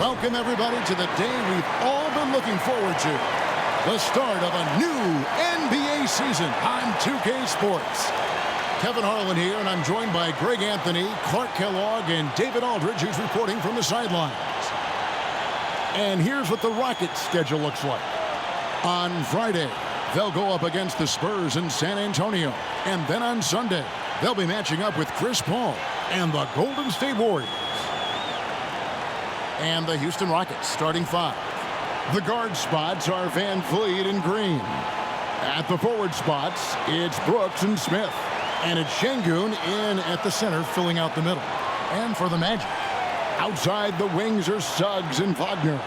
Welcome, everybody, to the day we've all been looking forward to. The start of a new NBA season on 2K Sports. Kevin Harlan here, and I'm joined by Greg Anthony, Clark Kellogg, and David Aldridge, who's reporting from the sidelines. And here's what the Rockets' schedule looks like. On Friday, they'll go up against the Spurs in San Antonio. And then on Sunday, they'll be matching up with Chris Paul and the Golden State Warriors. And the Houston Rockets starting five. The guard spots are Van Vliet and Green. At the forward spots, it's Brooks and Smith. And it's Şengün in at the center, filling out the middle. And for the Magic, outside the wings are Suggs and Wagner.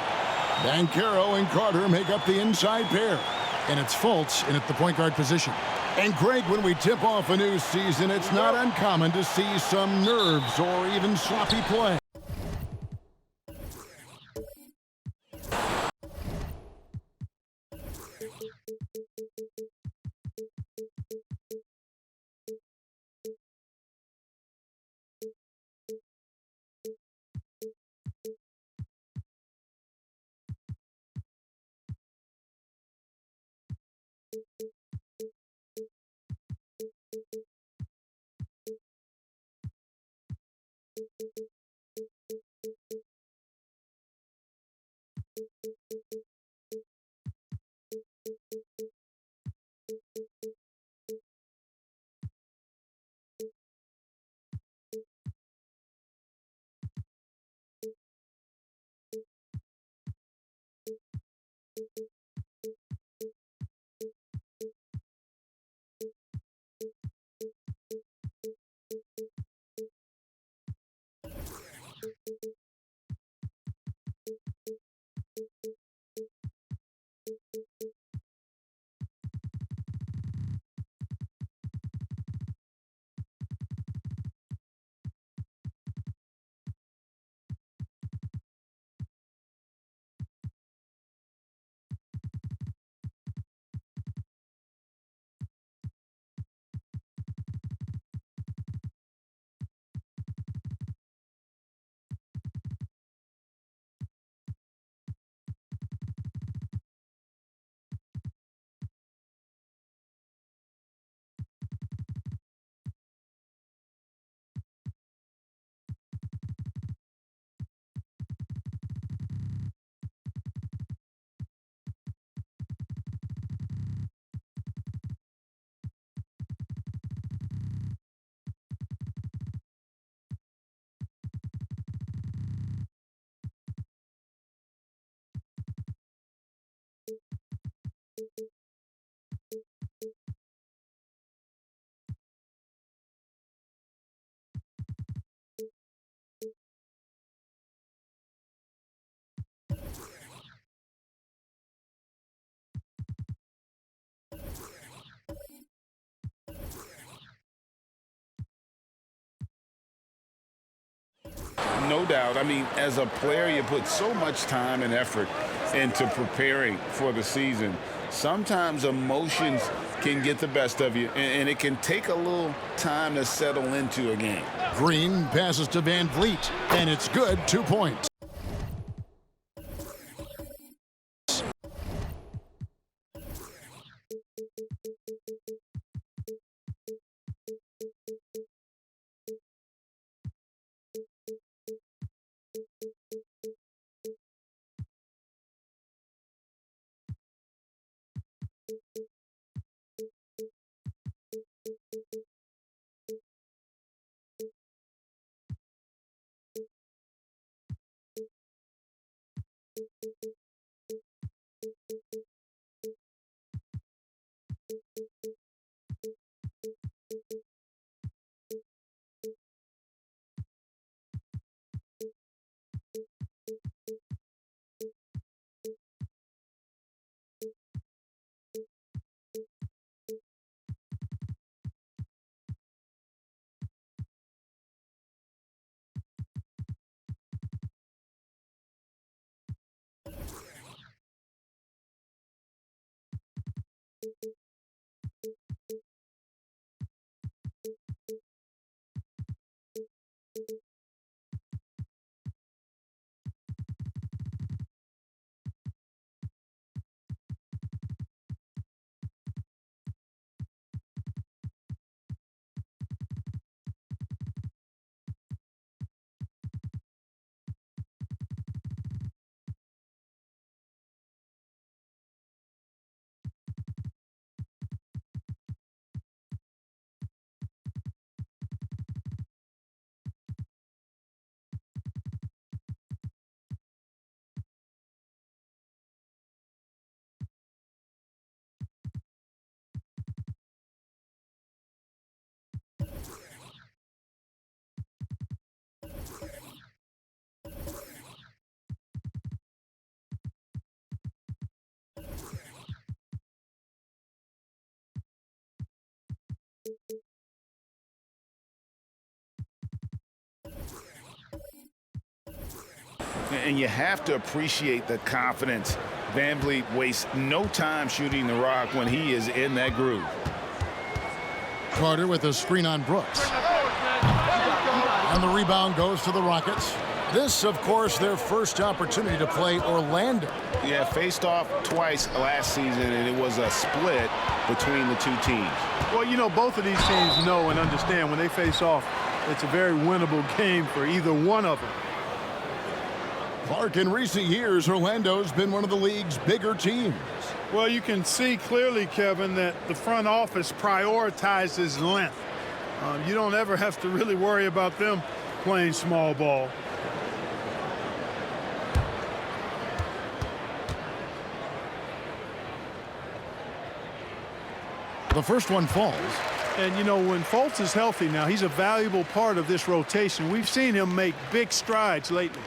Banchero and Carter make up the inside pair. And it's Fultz in at the point guard position. And Greg, when we tip off a new season, it's not uncommon to see some nerves or even sloppy play. No doubt. I mean, as a player, you put so much time and effort into preparing for the season. Sometimes emotions can get the best of you, and it can take a little time to settle into a game. Green passes to Van Vliet, and it's good, 2 points. And you have to appreciate the confidence. Van Vliet wastes no time shooting the rock when he is in that groove. Carter with a screen on Brooks. And the rebound goes to the Rockets. This, of course, their first opportunity to play Orlando. Yeah, faced off twice last season, and it was a split between the two teams. Well, you know, both of these teams know and understand when they face off, it's a very winnable game for either one of them. Clark, in recent years, Orlando's been one of the league's bigger teams. Well, you can see clearly, Kevin, that the front office prioritizes length. You don't ever have to really worry about them playing small ball. The first one falls. And, you know, when Fultz is healthy now, he's a valuable part of this rotation. We've seen him make big strides lately.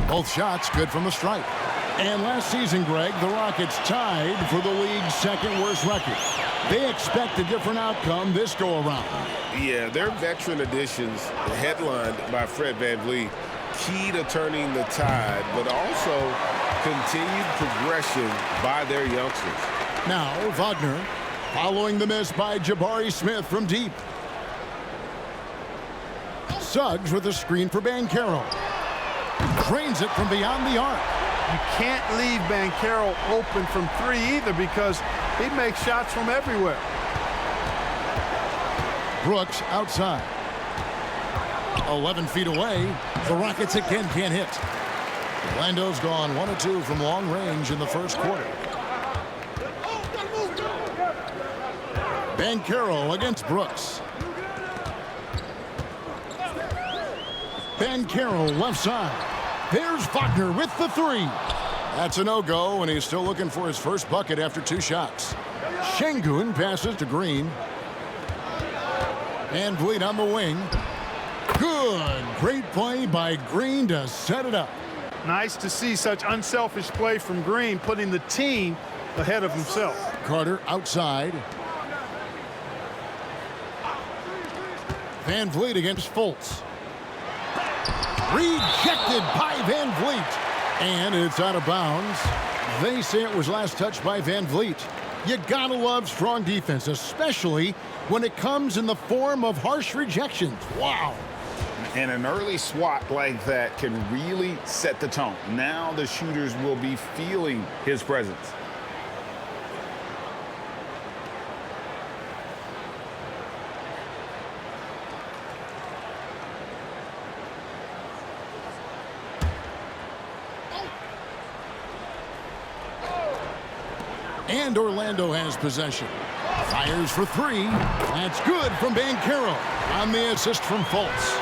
Both shots good from the stripe. And last season, Greg, the Rockets tied for the league's second worst record. They expect a different outcome this go-around. Yeah, their veteran additions, headlined by Fred VanVleet, key to turning the tide, but also continued progression by their youngsters. Now, Wagner following the miss by Jabari Smith from deep. Suggs with a screen for Banchero. Drains it from beyond the arc. You can't leave Banchero open from three either because he makes shots from everywhere. Brooks outside. 11 feet away. The Rockets again can't hit. Orlando's gone 1 of 2 from long range in the first quarter. Banchero against Brooks. Banchero left side. There's Wagner with the three. That's a no-go, and he's still looking for his first bucket after 2 shots. Şengün passes to Green. Van Vliet on the wing. Good. Great play by Green to set it up. Nice to see such unselfish play from Green, putting the team ahead of himself. Carter outside. Van Vliet against Fultz. Rejected by Van Vliet. And it's out of bounds. They say it was last touched by Van Vliet. You gotta love strong defense, especially when it comes in the form of harsh rejections. Wow. And an early swat like that can really set the tone. Now the shooters will be feeling his presence. And Orlando has possession. Fires for 3. That's good from Banchero on the assist from Fultz.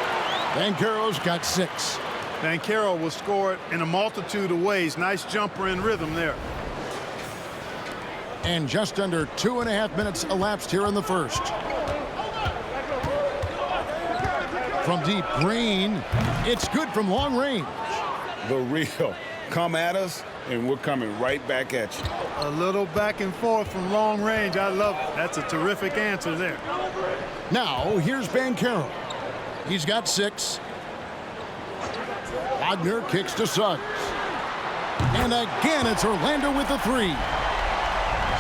Banchero's got 6. Banchero will score it in a multitude of ways. Nice jumper in rhythm there. And just under 2.5 minutes elapsed here in the first. From deep, Green. It's good from long range. The real. Come at us, and we're coming right back at you. A little back and forth from long range. I love it. That's a terrific answer there. Now, here's Banchero. He's got 6. Wagner kicks to Suggs. And again, it's Orlando with the 3.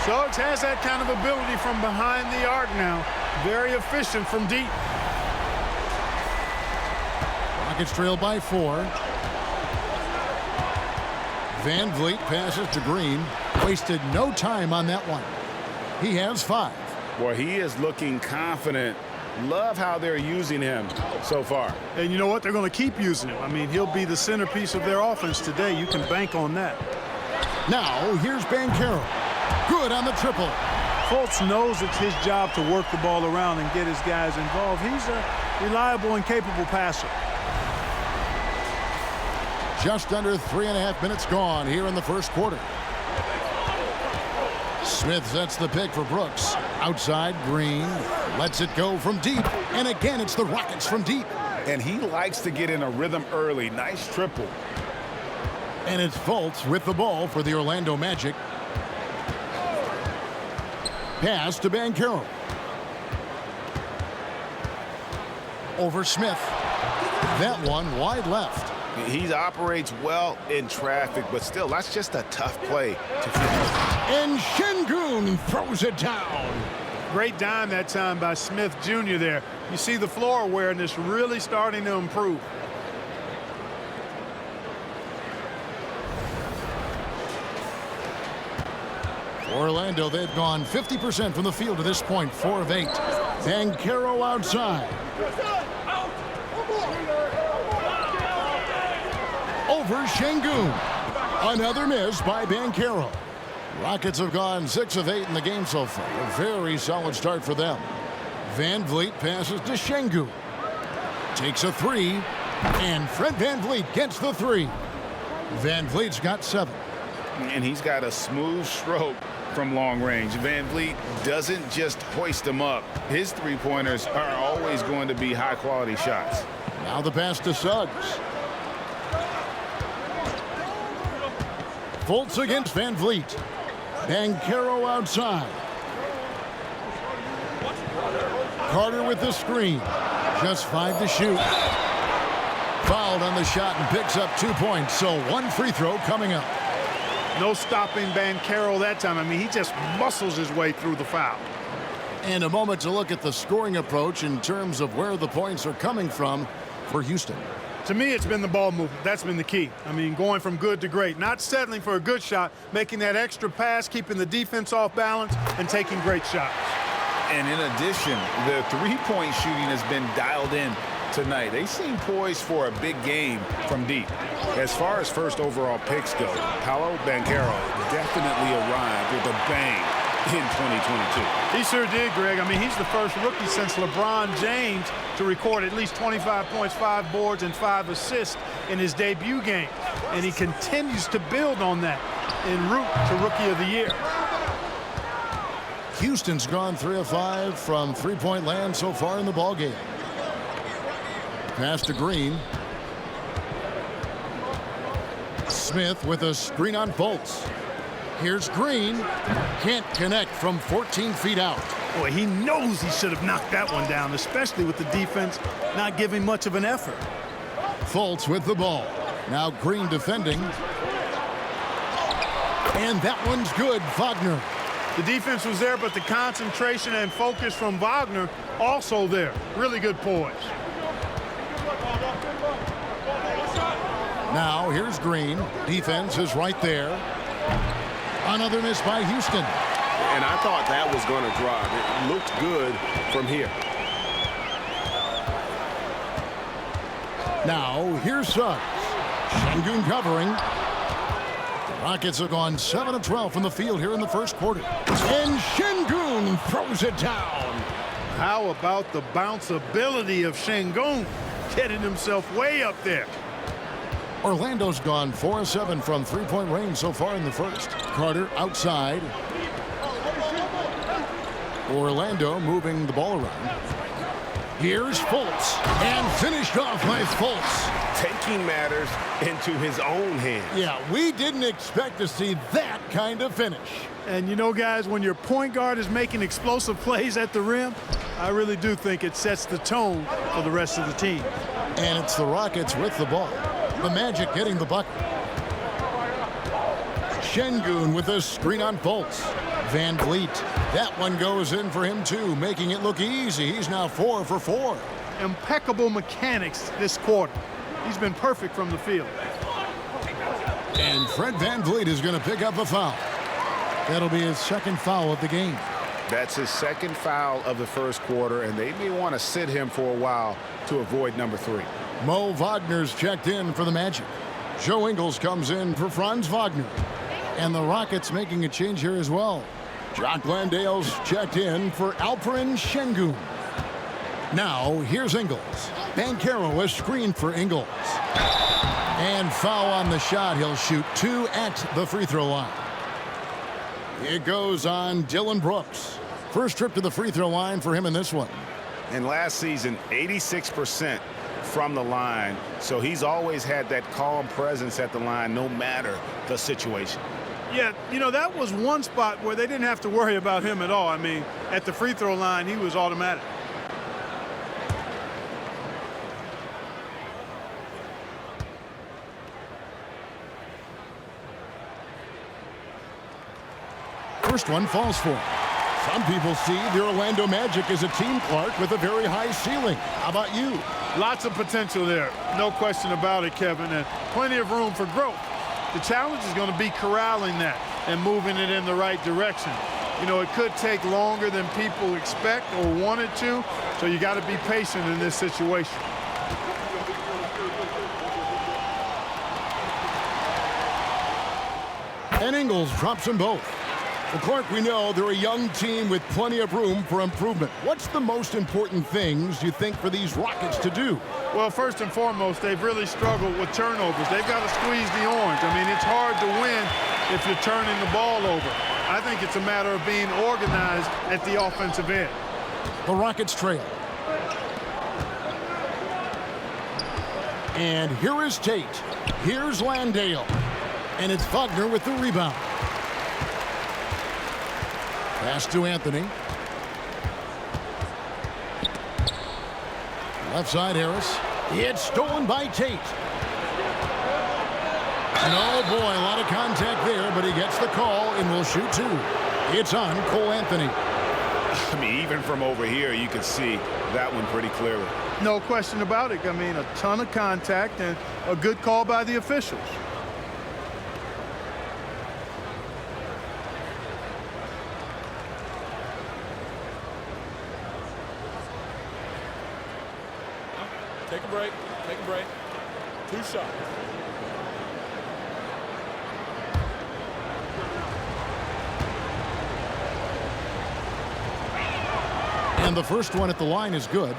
Suggs has that kind of ability from behind the arc now. Very efficient from deep. Rockets trail by 4. Van Vliet passes to Green. Wasted no time on that one. He has 5. Boy, he is looking confident. Love how they're using him so far. And you know what? They're going to keep using him. I mean, he'll be the centerpiece of their offense today. You can bank on that. Now, here's Banchero. Good on the triple. Fultz knows it's his job to work the ball around and get his guys involved. He's a reliable and capable passer. Just under 3.5 minutes gone here in the first quarter. Smith sets the pick for Brooks. Outside, Green lets it go from deep. And again, it's the Rockets from deep. And he likes to get in a rhythm early. Nice triple. And it's Fultz with the ball for the Orlando Magic. Pass to Banchero. Over Smith. That one wide left. He operates well in traffic, but still, that's just a tough play to finish. And Şengün throws it down. Great dime that time by Smith Jr. there. You see the floor awareness really starting to improve. Orlando, they've gone 50% from the field to this point, 4 of 8. Banchero outside. Over Şengün. Another miss by Banchero. Rockets have gone 6 of 8 in the game so far. A very solid start for them. Van Vliet passes to Şengün. Takes a 3. And Fred Van Vliet gets the 3. Van Vliet's got 7. And he's got a smooth stroke from long range. Van Vliet doesn't just hoist them up. His three-pointers are always going to be high-quality shots. Now the pass to Suggs. Fultz against Van Vliet. Banchero outside. Carter with the screen. Just 5 to shoot. Fouled on the shot and picks up 2 points. So 1 free throw coming up. No stopping Banchero that time. I mean, he just muscles his way through the foul. And a moment to look at the scoring approach in terms of where the points are coming from for Houston. To me, it's been the ball movement. That's been the key. I mean, going from good to great. Not settling for a good shot, making that extra pass, keeping the defense off balance, and taking great shots. And in addition, the three-point shooting has been dialed in tonight. They seem poised for a big game from deep. As far as first overall picks go, Paolo Banchero definitely arrived with a bang in 2022. He sure did, Greg. I mean, he's the first rookie since LeBron James to record at least 25 points, 5 boards, and 5 assists in his debut game. And he continues to build on that en route to Rookie of the Year. Houston's gone 3 of 5 from three-point land so far in the ballgame. Pass to Green. Smith with a screen on Fultz. Here's Green. Can't connect from 14 feet out. Boy, he knows he should have knocked that one down, especially with the defense not giving much of an effort. Fultz with the ball. Now Green defending. And that one's good. Wagner. The defense was there, but the concentration and focus from Wagner also there. Really good poise. Now here's Green. Defense is right there. Another miss by Houston. And I thought that was going to drive. It looked good from here. Now here's Suggs. Şengün covering. The Rockets have gone 7 of 12 from the field here in the first quarter. And Şengün throws it down. How about the bounce ability of Şengün, getting himself way up there. Orlando's gone 4 of 7 from three-point range so far in the first. Carter outside. Orlando moving the ball around. Here's Fultz. And finished off by Fultz. Taking matters into his own hands. Yeah, we didn't expect to see that kind of finish. And you know, guys, when your point guard is making explosive plays at the rim, I really do think it sets the tone for the rest of the team. And it's the Rockets with the ball. The Magic getting the bucket. Şengün with a screen on Fultz. Van Vliet. That one goes in for him, too, making it look easy. He's now 4 for 4. Impeccable mechanics this quarter. He's been perfect from the field. And Fred Van Vliet is going to pick up a foul. That'll be his second foul of the game. That's his second foul of the first quarter, and they may want to sit him for a while to avoid number 3. Mo Wagner's checked in for the Magic. Joe Ingles comes in for Franz Wagner. And the Rockets making a change here as well. Jock Landale's checked in for Alperen Şengün. Now, here's Ingles. Banchero a screen for Ingles. And foul on the shot. He'll shoot 2 at the free throw line. It goes on Dylan Brooks. First trip to the free throw line for him in this one. And last season, 86% from the line. So he's always had that calm presence at the line no matter the situation. Yeah, you know, that was one spot where they didn't have to worry about him at all. I mean, at the free throw line, he was automatic. First one falls for him. Some people see the Orlando Magic as a team, Clark, with a very high ceiling. How about you? Lots of potential there. No question about it, Kevin, and plenty of room for growth. The challenge is going to be corralling that and moving it in the right direction. You know, it could take longer than people expect or want it to, so you got to be patient in this situation. And Ingles drops them both. Well, Clark, we know they're a young team with plenty of room for improvement. What's the most important things you think for these Rockets to do? Well, first and foremost, they've really struggled with turnovers. They've got to squeeze the orange. I mean, it's hard to win if you're turning the ball over. I think it's a matter of being organized at the offensive end. The Rockets trail. And here is Tate. Here's Landale. And it's Wagner with the rebound. Pass to Anthony. Left side, Harris. It's stolen by Tate. And oh boy, a lot of contact there, but he gets the call and will shoot two. It's on Cole Anthony. I mean, even from over here, you can see that one pretty clearly. No question about it. I mean, a ton of contact and a good call by the officials. Take a break. Take a break. 2 shots. And the first one at the line is good.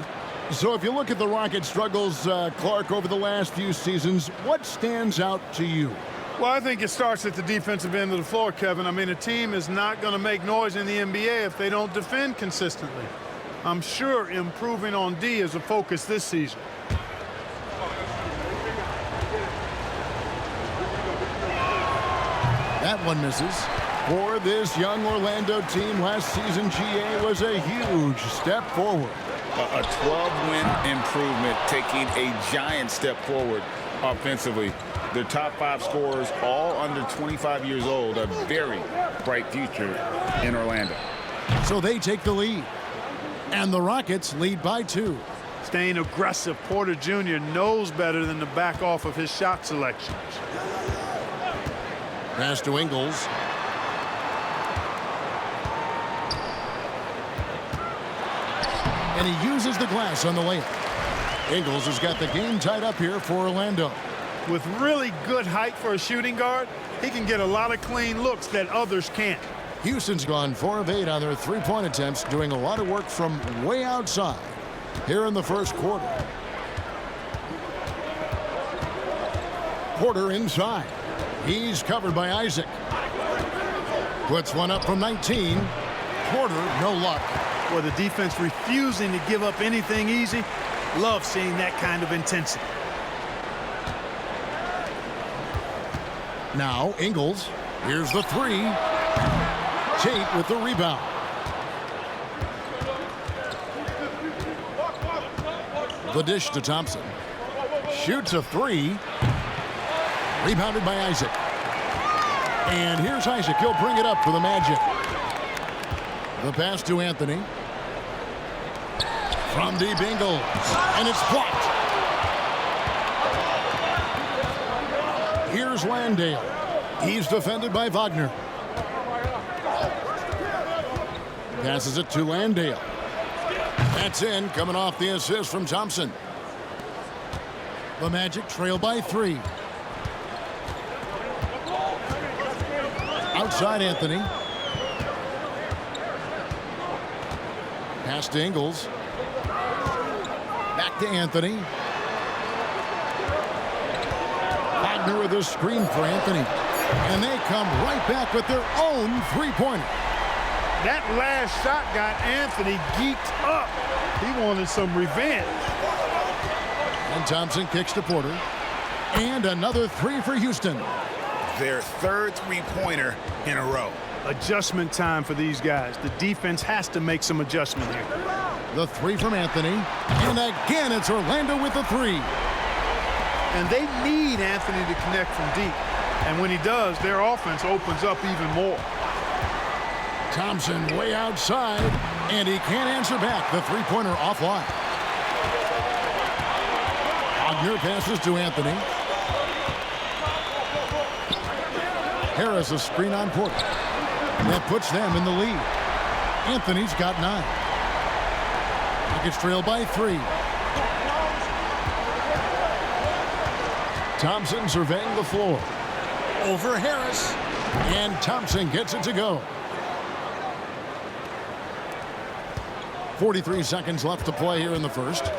So if you look at the Rockets' struggles, Clark, over the last few seasons, what stands out to you? Well, I think it starts at the defensive end of the floor, Kevin. I mean, a team is not going to make noise in the NBA if they don't defend consistently. I'm sure improving on D is a focus this season. That one misses. For this young Orlando team, last season GA was a huge step forward. A 12-win improvement, taking a giant step forward offensively. Their top 5 scorers, all under 25 years old, a very bright future in Orlando. So they take the lead. And the Rockets lead by 2. Staying aggressive, Porter Jr. knows better than to back off of his shot selections. Pass to Ingles. And he uses the glass on the layup. Ingles has got the game tied up here for Orlando. With really good height for a shooting guard, he can get a lot of clean looks that others can't. Houston's gone 4 of 8 on their three-point attempts, doing a lot of work from way outside here in the first quarter. Porter inside. He's covered by Isaac. Puts one up from 19. Porter, no luck. Well, the defense refusing to give up anything easy. Love seeing that kind of intensity. Now, Ingles. Here's the 3. Tate with the rebound. The dish to Thompson. Shoots a 3. Rebounded by Isaac. And here's Isaac. He'll bring it up for the Magic. The pass to Anthony. From deep, Ingles. And it's blocked. Here's Landale. He's defended by Wagner. Passes it to Landale. That's in, coming off the assist from Thompson. The Magic trail by 3. Outside Anthony. Pass to Ingles. Back to Anthony. Wagner with a screen for Anthony. And they come right back with their own three-pointer. That last shot got Anthony geeked up. He wanted some revenge. And Thompson kicks to Porter. And another three for Houston. Their third three-pointer in a row. Adjustment time for these guys. The defense has to make some adjustment here. The three from Anthony. And again, it's Orlando with the three. And they need Anthony to connect from deep. And when he does, their offense opens up even more. Thompson way outside. And he can't answer back. The three-pointer offline. Wagner passes to Anthony. Harris a screen on Porter. That puts them in the lead. Anthony's got 9. Nuggets trail by 3. Thompson surveying the floor. Over Harris. And Thompson gets it to go. 43 seconds left to play here in the first.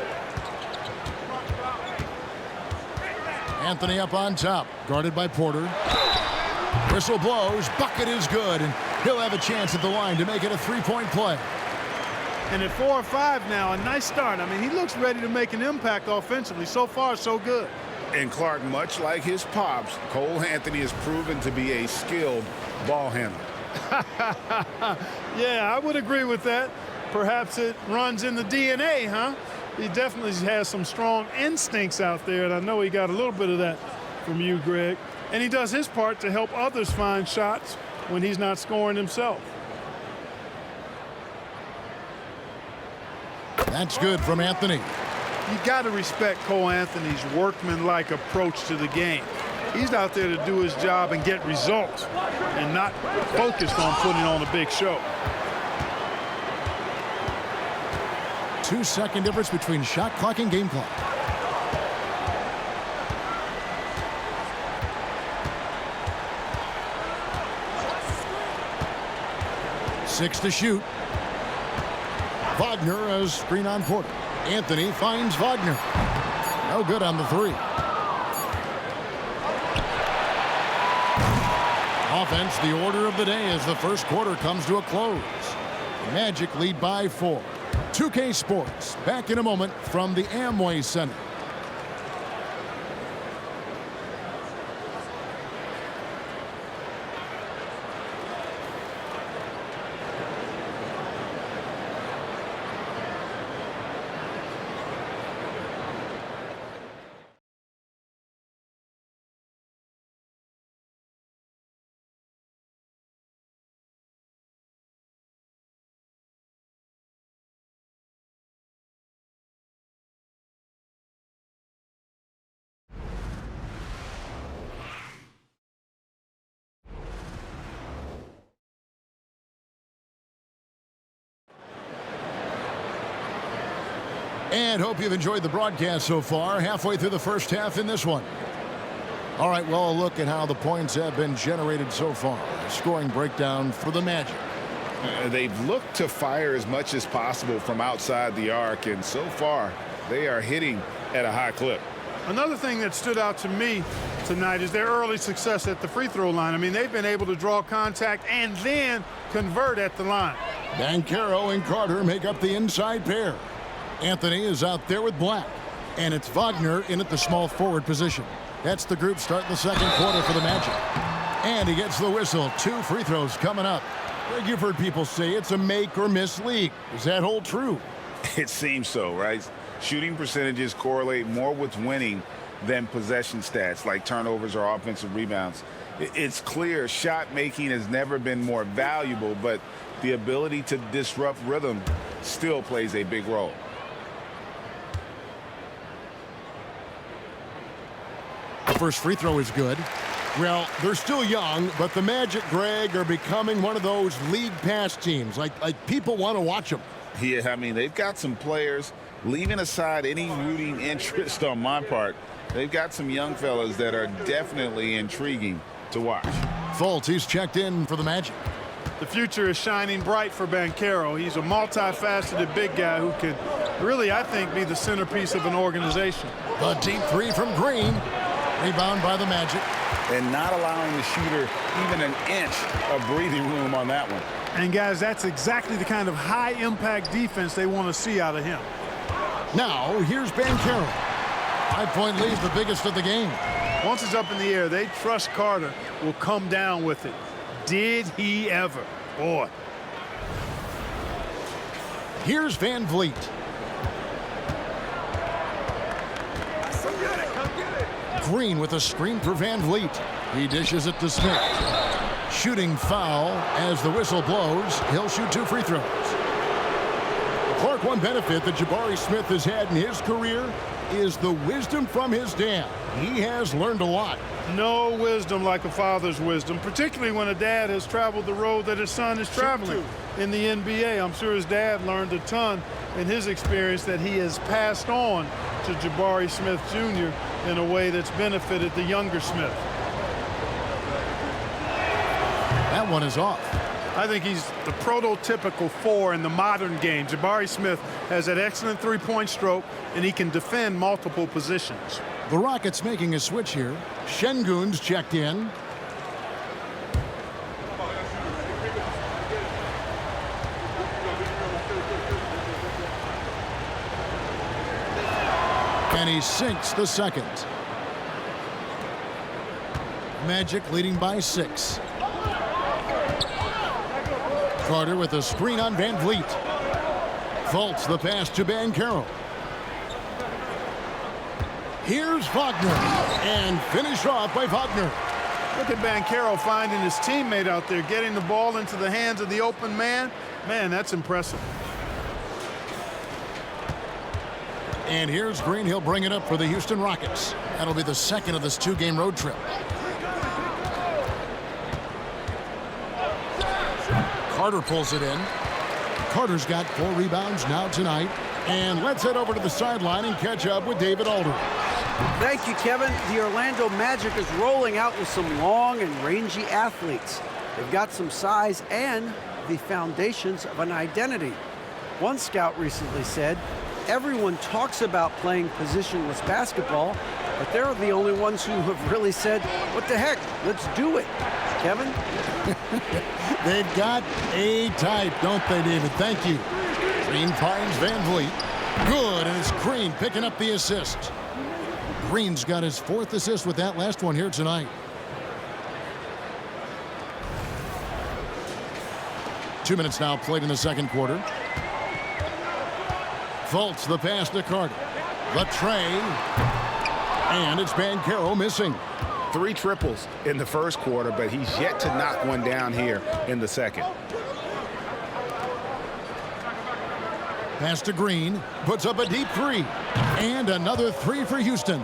Anthony up on top. Guarded by Porter. Whistle blows. Bucket is good. And he'll have a chance at the line to make it a three-point play. And at 4 or 5 now, a nice start. I mean, he looks ready to make an impact offensively. So far, so good. And Clark, much like his pops, Cole Anthony has proven to be a skilled ball handler. Yeah, I would agree with that. Perhaps it runs in the DNA, huh? He definitely has some strong instincts out there, and I know he got a little bit of that from you, Greg. And he does his part to help others find shots when he's not scoring himself. That's good from Anthony. You got to respect Cole Anthony's workmanlike approach to the game. He's out there to do his job and get results and not focused on putting on a big show. 2-second difference between shot clock and game clock. Six to shoot. Wagner a screen on Porter. Anthony finds Wagner. No good on the three. Offense, the order of the day as the first quarter comes to a close. Magic lead by 4. 2K Sports, back in a moment from the Amway Center. And hope you've enjoyed the broadcast so far. Halfway through the first half in this one. All right, well, a look at how the points have been generated so far. Scoring breakdown for the Magic. They've looked to fire as much as possible from outside the arc, and so far they are hitting at a high clip. Another thing that stood out to me tonight is their early success at the free throw line. I mean, they've been able to draw contact and then convert at the line. Banchero and Carter make up the inside pair. Anthony is out there with Black. And it's Wagner in at the small forward position. That's the group starting the second quarter for the Magic. And he gets the whistle. 2 free throws coming up. Greg, you've heard people say it's a make or miss league. Does that hold true? It seems so, right? Shooting percentages correlate more with winning than possession stats like turnovers or offensive rebounds. It's clear shot making has never been more valuable, but the ability to disrupt rhythm still plays a big role. The first free throw is good. Well, they're still young, but the Magic, Greg, are becoming one of those league pass teams. Like people want to watch them. Yeah, I mean, they've got some players, leaving aside any rooting interest on my part, they've got some young fellas that are definitely intriguing to watch. Fultz, he's checked in for the Magic. The future is shining bright for Banchero. He's a multifaceted big guy who could really, I think, be the centerpiece of an organization. The deep three from Green. Rebound by the Magic. And not allowing the shooter even an inch of breathing room on that one. And, guys, that's exactly the kind of high-impact defense they want to see out of him. Now, here's Banchero. 5-point lead, the biggest of the game. Once it's up in the air, they trust Carter will come down with it. Did he ever? Boy. Here's Van Vliet. Green with a screen for Van Vliet. He dishes it to Smith. Shooting foul as the whistle blows. He'll shoot 2 free throws. Clark, one benefit that Jabari Smith has had in his career is the wisdom from his dad. He has learned a lot. No wisdom like a father's wisdom, particularly when a dad has traveled the road that his son is traveling in the NBA. I'm sure his dad learned a ton in his experience that he has passed on to Jabari Smith Jr. in a way that's benefited the younger Smith. That one is off. I think he's the prototypical 4 in the modern game. Jabari Smith has an excellent three-point stroke, and he can defend multiple positions. The Rockets making a switch here. Şengün's checked in. And he sinks the second. Magic leading by 6. Carter with a screen on Van Vliet. Faults the pass to Banchero. Here's Wagner, and finished off by Wagner. Look at Banchero finding his teammate out there, getting the ball into the hands of the open man. Man, that's impressive. And here's Green. He'll bring it up for the Houston Rockets. That'll be the second of this 2-game road trip. Carter pulls it in. Carter's got 4 rebounds now tonight. And let's head over to the sideline and catch up with David Aldridge. Thank you, Kevin. The Orlando Magic is rolling out with some long and rangy athletes. They've got some size and the foundations of an identity. One scout recently said, everyone talks about playing positionless basketball, but they're the only ones who have really said, what the heck, let's do it. Kevin? They've got a type, don't they, David? Thank you. Green finds Van Vliet. Good, and it's Green picking up the assist. Green's got his 4th assist with that last one here tonight. Two minutes now played in the second quarter. Faults the pass to Carter. The tray. And it's Banchero missing. 3 triples in the first quarter, but he's yet to knock one down here in the second. Pass to Green. Puts up a deep 3. And another 3 for Houston.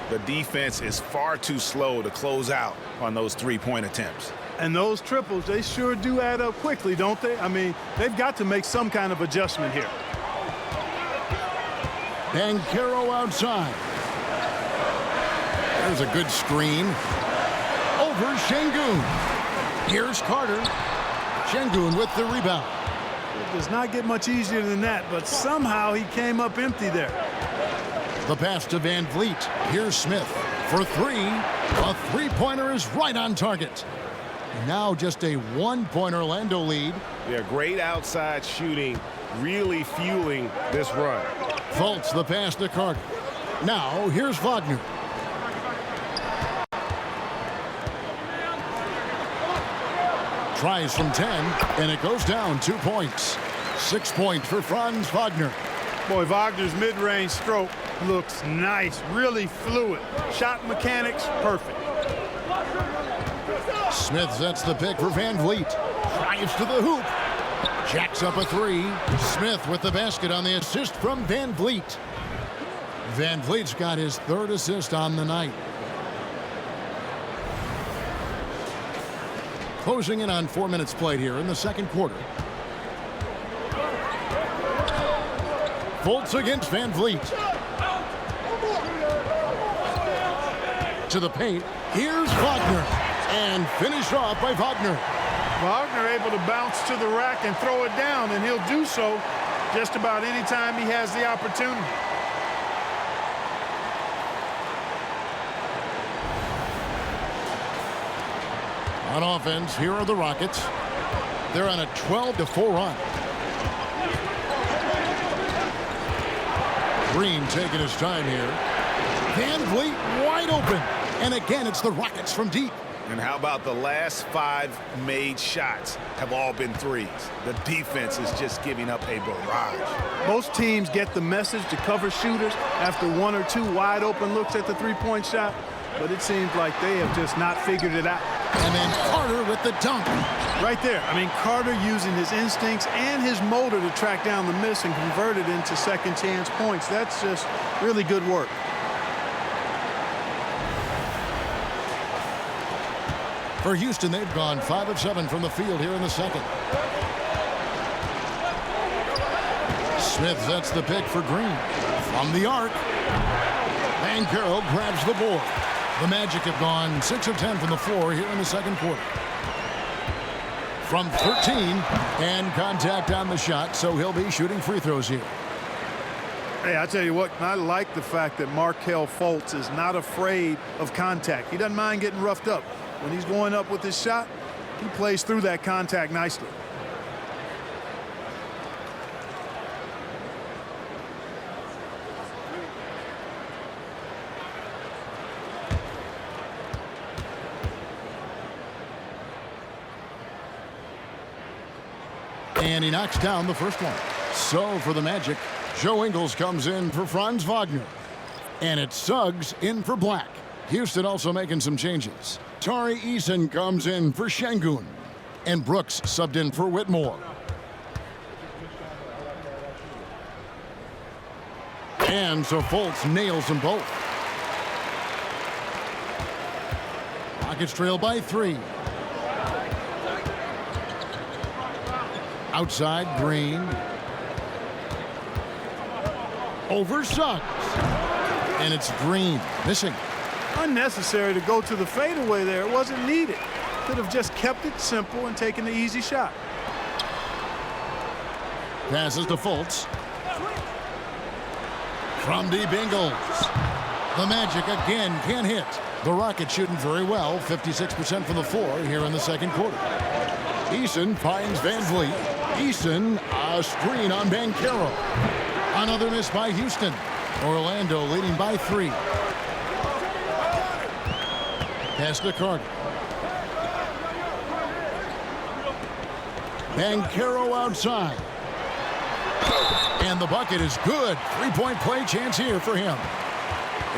The defense is far too slow to close out on those 3-point attempts. And those triples, they sure do add up quickly, don't they? I mean, they've got to make some kind of adjustment here. Banchero outside. There's a good screen. Over Şengün. Here's Carter. Şengün with the rebound. It does not get much easier than that, but somehow he came up empty there. The pass to Van Vliet. Here's Smith for 3. A 3-pointer is right on target. Now just a 1-point Orlando lead. Yeah, great outside shooting, really fueling this run. Faults the pass to Carter. Now here's Wagner. Tries from 10, and it goes down 2 points. 6 points for Franz Wagner. Boy, Wagner's mid-range stroke looks nice, really fluid. Shot mechanics, perfect. Smith sets the pick for Van Vliet. Drives to the hoop. Jacks up a 3. Smith with the basket on the assist from Van Vliet. Van Vliet's got his 3rd assist on the night. Closing in on 4 minutes played here in the second quarter. Fultz against Van Vliet. To the paint. Here's Wagner. And finished off by Wagner. Wagner able to bounce to the rack and throw it down, and he'll do so just about any time he has the opportunity. On offense, here are the Rockets. They're on a 12-4 run. Green taking his time here. Van Vliet wide open. And again, it's the Rockets from deep. And how about the last 5 made shots have all been threes? The defense is just giving up a barrage. Most teams get the message to cover shooters after 1 or 2 wide open looks at the three-point shot, but it seems like they have just not figured it out. And then Carter with the dunk. Right there. I mean, Carter using his instincts and his motor to track down the miss and convert it into second chance points. That's just really good work. For Houston, they've gone 5 of 7 from the field here in the second. Smith sets the pick for Green. From the arc, Banchero grabs the board. The Magic have gone 6 of 10 from the floor here in the second quarter. From 13, and contact on the shot, so he'll be shooting free throws here. Hey, I tell you what, I like the fact that Markelle Fultz is not afraid of contact. He doesn't mind getting roughed up. When he's going up with his shot, he plays through that contact nicely. And he knocks down the first one. So for the Magic, Joe Ingles comes in for Franz Wagner. And it's Suggs in for Black. Houston also making some changes. Tari Eason comes in for Şengün. And Brooks subbed in for Whitmore. And so Fultz nails them both. Rockets trail by 3. Outside, Green. Over Suggs. And it's Green missing. Unnecessary to go to the fadeaway there. It wasn't needed. Could have just kept it simple and taken the easy shot. Passes to Fultz. From deep, Ingles. The Magic again can't hit. The Rockets shooting very well, 56% from the floor here in the second quarter. Eason finds Van Vliet. Eason, a screen on Banchero. Another miss by Houston. Orlando leading by 3. Pass to Carter. Banchero outside. And the bucket is good. 3-point play chance here for him.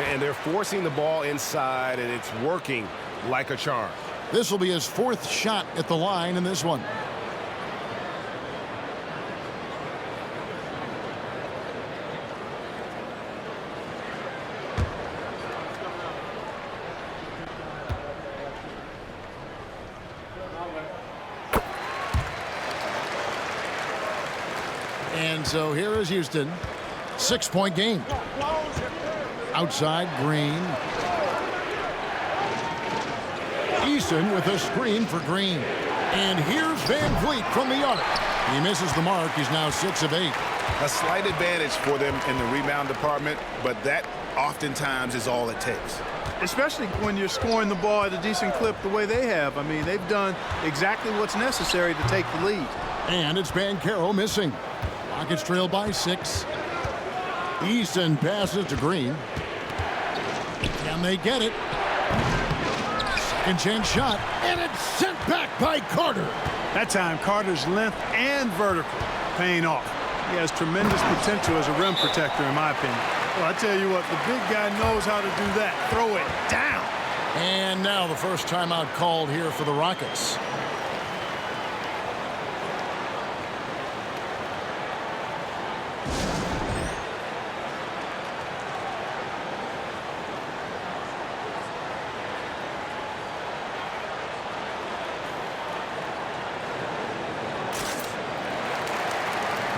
And they're forcing the ball inside, and it's working like a charm. This will be his 4th shot at the line in this one. And so here is Houston. 6-point game. Outside, Green. Eason with a screen for Green. And here's Van Vliet from the arc. He misses the mark. He's now 6 of 8. A slight advantage for them in the rebound department, but that oftentimes is all it takes. Especially when you're scoring the ball at a decent clip the way they have. I mean, they've done exactly what's necessary to take the lead. And it's Banchero missing. Rockets trail by 6. Eason passes to Green. Can they get it? Second chance shot, and it's sent back by Carter. That time, Carter's length and vertical paying off. He has tremendous potential as a rim protector, in my opinion. Well, I tell you what, the big guy knows how to do that. Throw it down. And now the first timeout called here for the Rockets.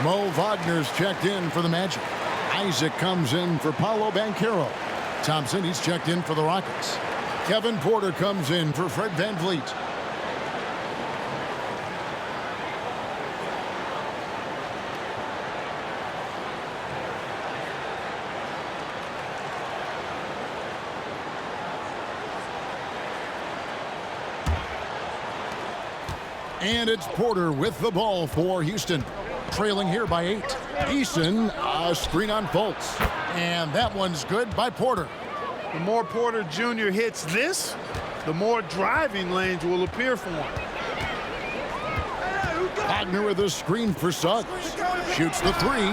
Mo Wagner's checked in for the Magic. Isaac comes in for Paolo Banchero. Thompson, he's checked in for the Rockets. Kevin Porter comes in for Fred Van Vliet. And it's Porter with the ball for Houston. Trailing here by 8. Eason, a screen on Fultz. And that one's good by Porter. The more Porter Jr. hits this, the more driving lanes will appear for him. Wagner with a screen for Suggs. Shoots the three.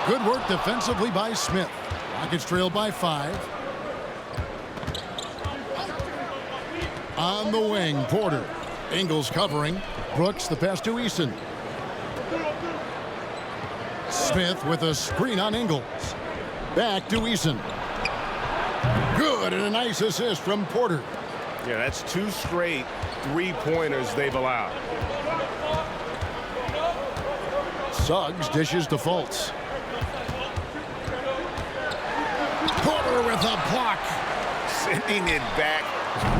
Good work defensively by Smith. Rockets trail by 5. On the wing, Porter. Ingles covering. Brooks the pass to Eason. Smith with a screen on Ingles. Back to Eason. Good, and a nice assist from Porter. Yeah, that's 2 straight three-pointers they've allowed. Suggs dishes to Fultz. Porter with a block. Sending it back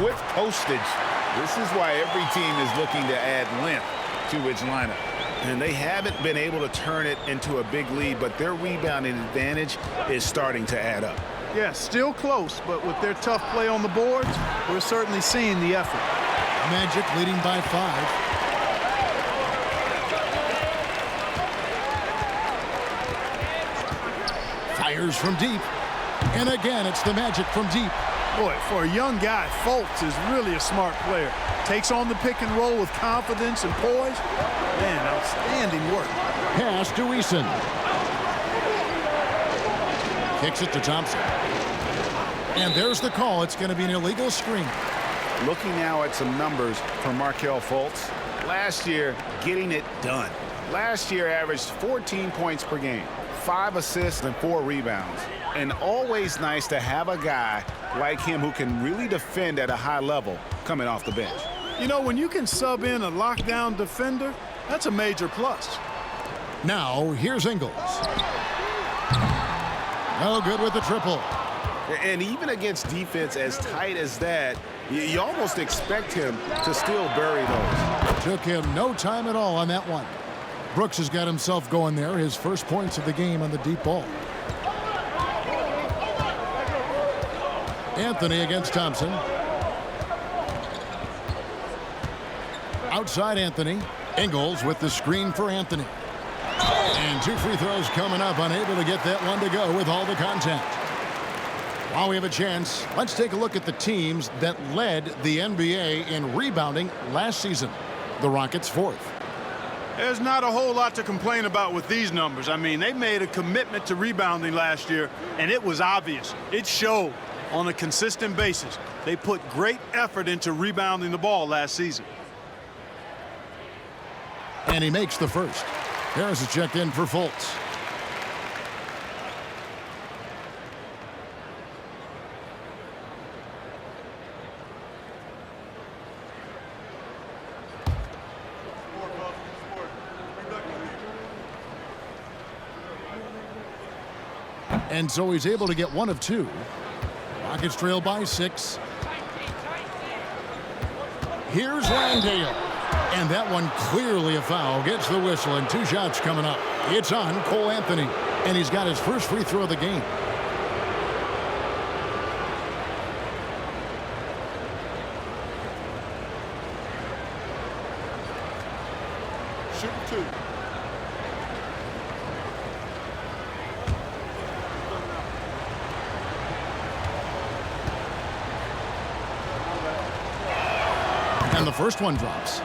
with postage. This is why every team is looking to add length to its lineup. And they haven't been able to turn it into a big lead, but their rebounding advantage is starting to add up. Yeah, still close, but with their tough play on the boards, we're certainly seeing the effort. Magic leading by 5. Fires from deep. And again, it's the Magic from deep. Boy, for a young guy, Fultz is really a smart player. Takes on the pick and roll with confidence and poise. Man, outstanding work. Pass to Eason. Kicks it to Thompson. And there's the call. It's going to be an illegal screen. Looking now at some numbers for Markelle Fultz. Last year, getting it done. Last year averaged 14 points per game, 5 assists and 4 rebounds. And always nice to have a guy like him who can really defend at a high level coming off the bench. You know, when you can sub in a lockdown defender, that's a major plus. Now, here's Ingles. No good with the triple. And even against defense as tight as that, you almost expect him to still bury those. Took him no time at all on that one. Brooks has got himself going there. His first points of the game on the deep ball. Anthony against Thompson. Outside Anthony. Ingles with the screen for Anthony. And 2 free throws coming up. Unable to get that one to go with all the contact. While we have a chance, let's take a look at the teams that led the NBA in rebounding last season. The Rockets 4th. There's not a whole lot to complain about with these numbers. I mean, they made a commitment to rebounding last year, and it was obvious. It showed on a consistent basis. They put great effort into rebounding the ball last season. And he makes the first. Harris is checked in for Fultz. And so he's able to get 1 of 2. Rockets trail by 6. Here's Landale. And that one clearly a foul. Gets the whistle, and 2 shots coming up. It's on Cole Anthony. And he's got his first free throw of the game. Shoot 2. And the first one drops.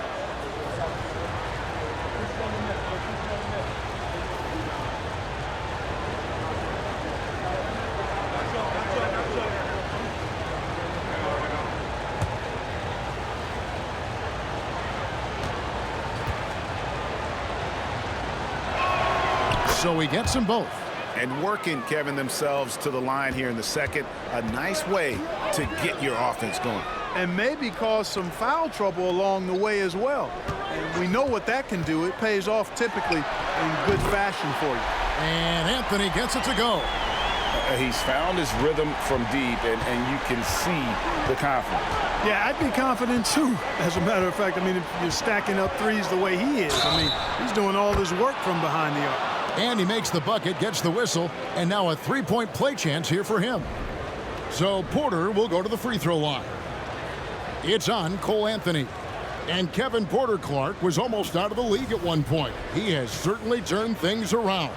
So he gets them both. And working, Kevin, themselves to the line here in the second. A nice way to get your offense going. And maybe cause some foul trouble along the way as well. And we know what that can do. It pays off typically in good fashion for you. And Anthony gets it to go. He's found his rhythm from deep, and you can see the confidence. Yeah, I'd be confident too. As a matter of fact, I mean, if you're stacking up threes the way he is, I mean, he's doing all this work from behind the arc. And he makes the bucket, gets the whistle, and now a 3-point play chance here for him. So Porter will go to the free throw line. It's on Cole Anthony. And Kevin Porter Clark was almost out of the league at one point. He has certainly turned things around.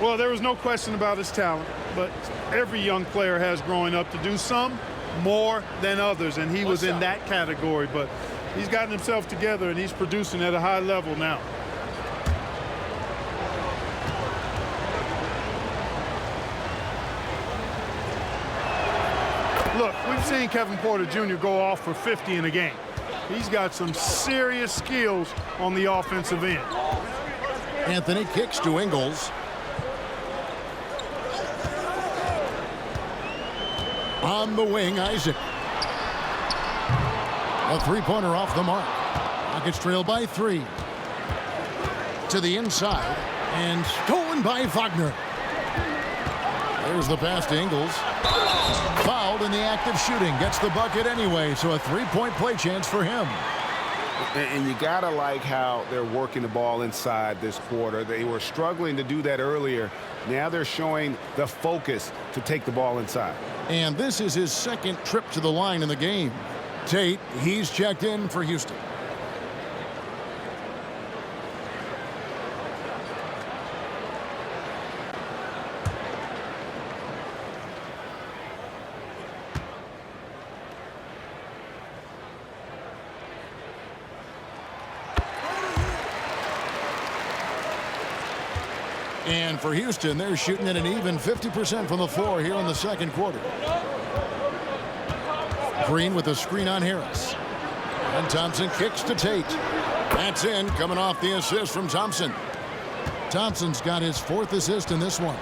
Well, there was no question about his talent, but every young player has growing up to do some more than others, and he was in that category. But he's gotten himself together, and he's producing at a high level now. Look, we've seen Kevin Porter Jr. go off for 50 in a game. He's got some serious skills on the offensive end. Anthony kicks to Ingles. On the wing, Isaac. A three-pointer off the mark. Rockets trail by 3. To the inside, and stolen by Wagner. There's the pass to Ingles. Fouled in the act of shooting. Gets the bucket anyway, so a three-point play chance for him. And you got to like how they're working the ball inside this quarter. They were struggling to do that earlier. Now they're showing the focus to take the ball inside. And this is his second trip to the line in the game. Tate, he's checked in for Houston. And for Houston, they're shooting at an even 50% from the floor here in the second quarter. Green with a screen on Harris. And Thompson kicks to Tate. That's in, coming off the assist from Thompson. Thompson's got his 4th assist in this one.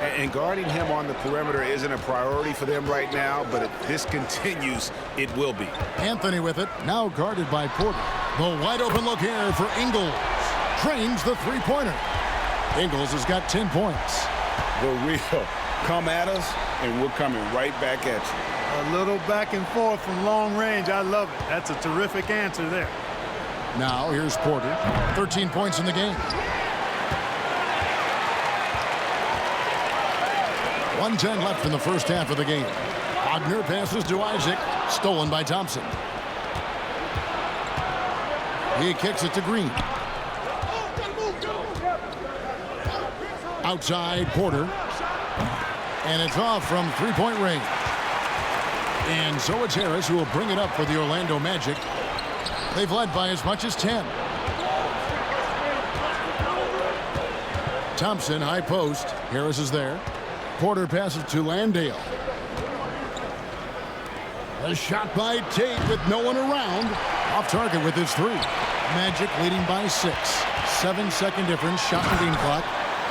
And guarding him on the perimeter isn't a priority for them right now, but if this continues, it will be. Anthony with it, now guarded by Porter. The wide open look here for Ingles. Trains the three-pointer. Ingles has got 10 points. The real come at us, and we're coming right back at you. A little back and forth from long range. I love it. That's a terrific answer there. Now here's Porter. 13 points in the game. 1:10 left in the first half of the game. Wagner passes to Isaac. Stolen by Thompson. He kicks it to Green. Outside Porter. And it's off from three-point range. And so it's Harris who will bring it up for the Orlando Magic. They've led by as much as 10. Thompson, high post. Harris is there. Porter passes to Landale. A shot by Tate with no one around. Off target with his 3. Magic leading by 6. 7-second difference. Shot and game clock.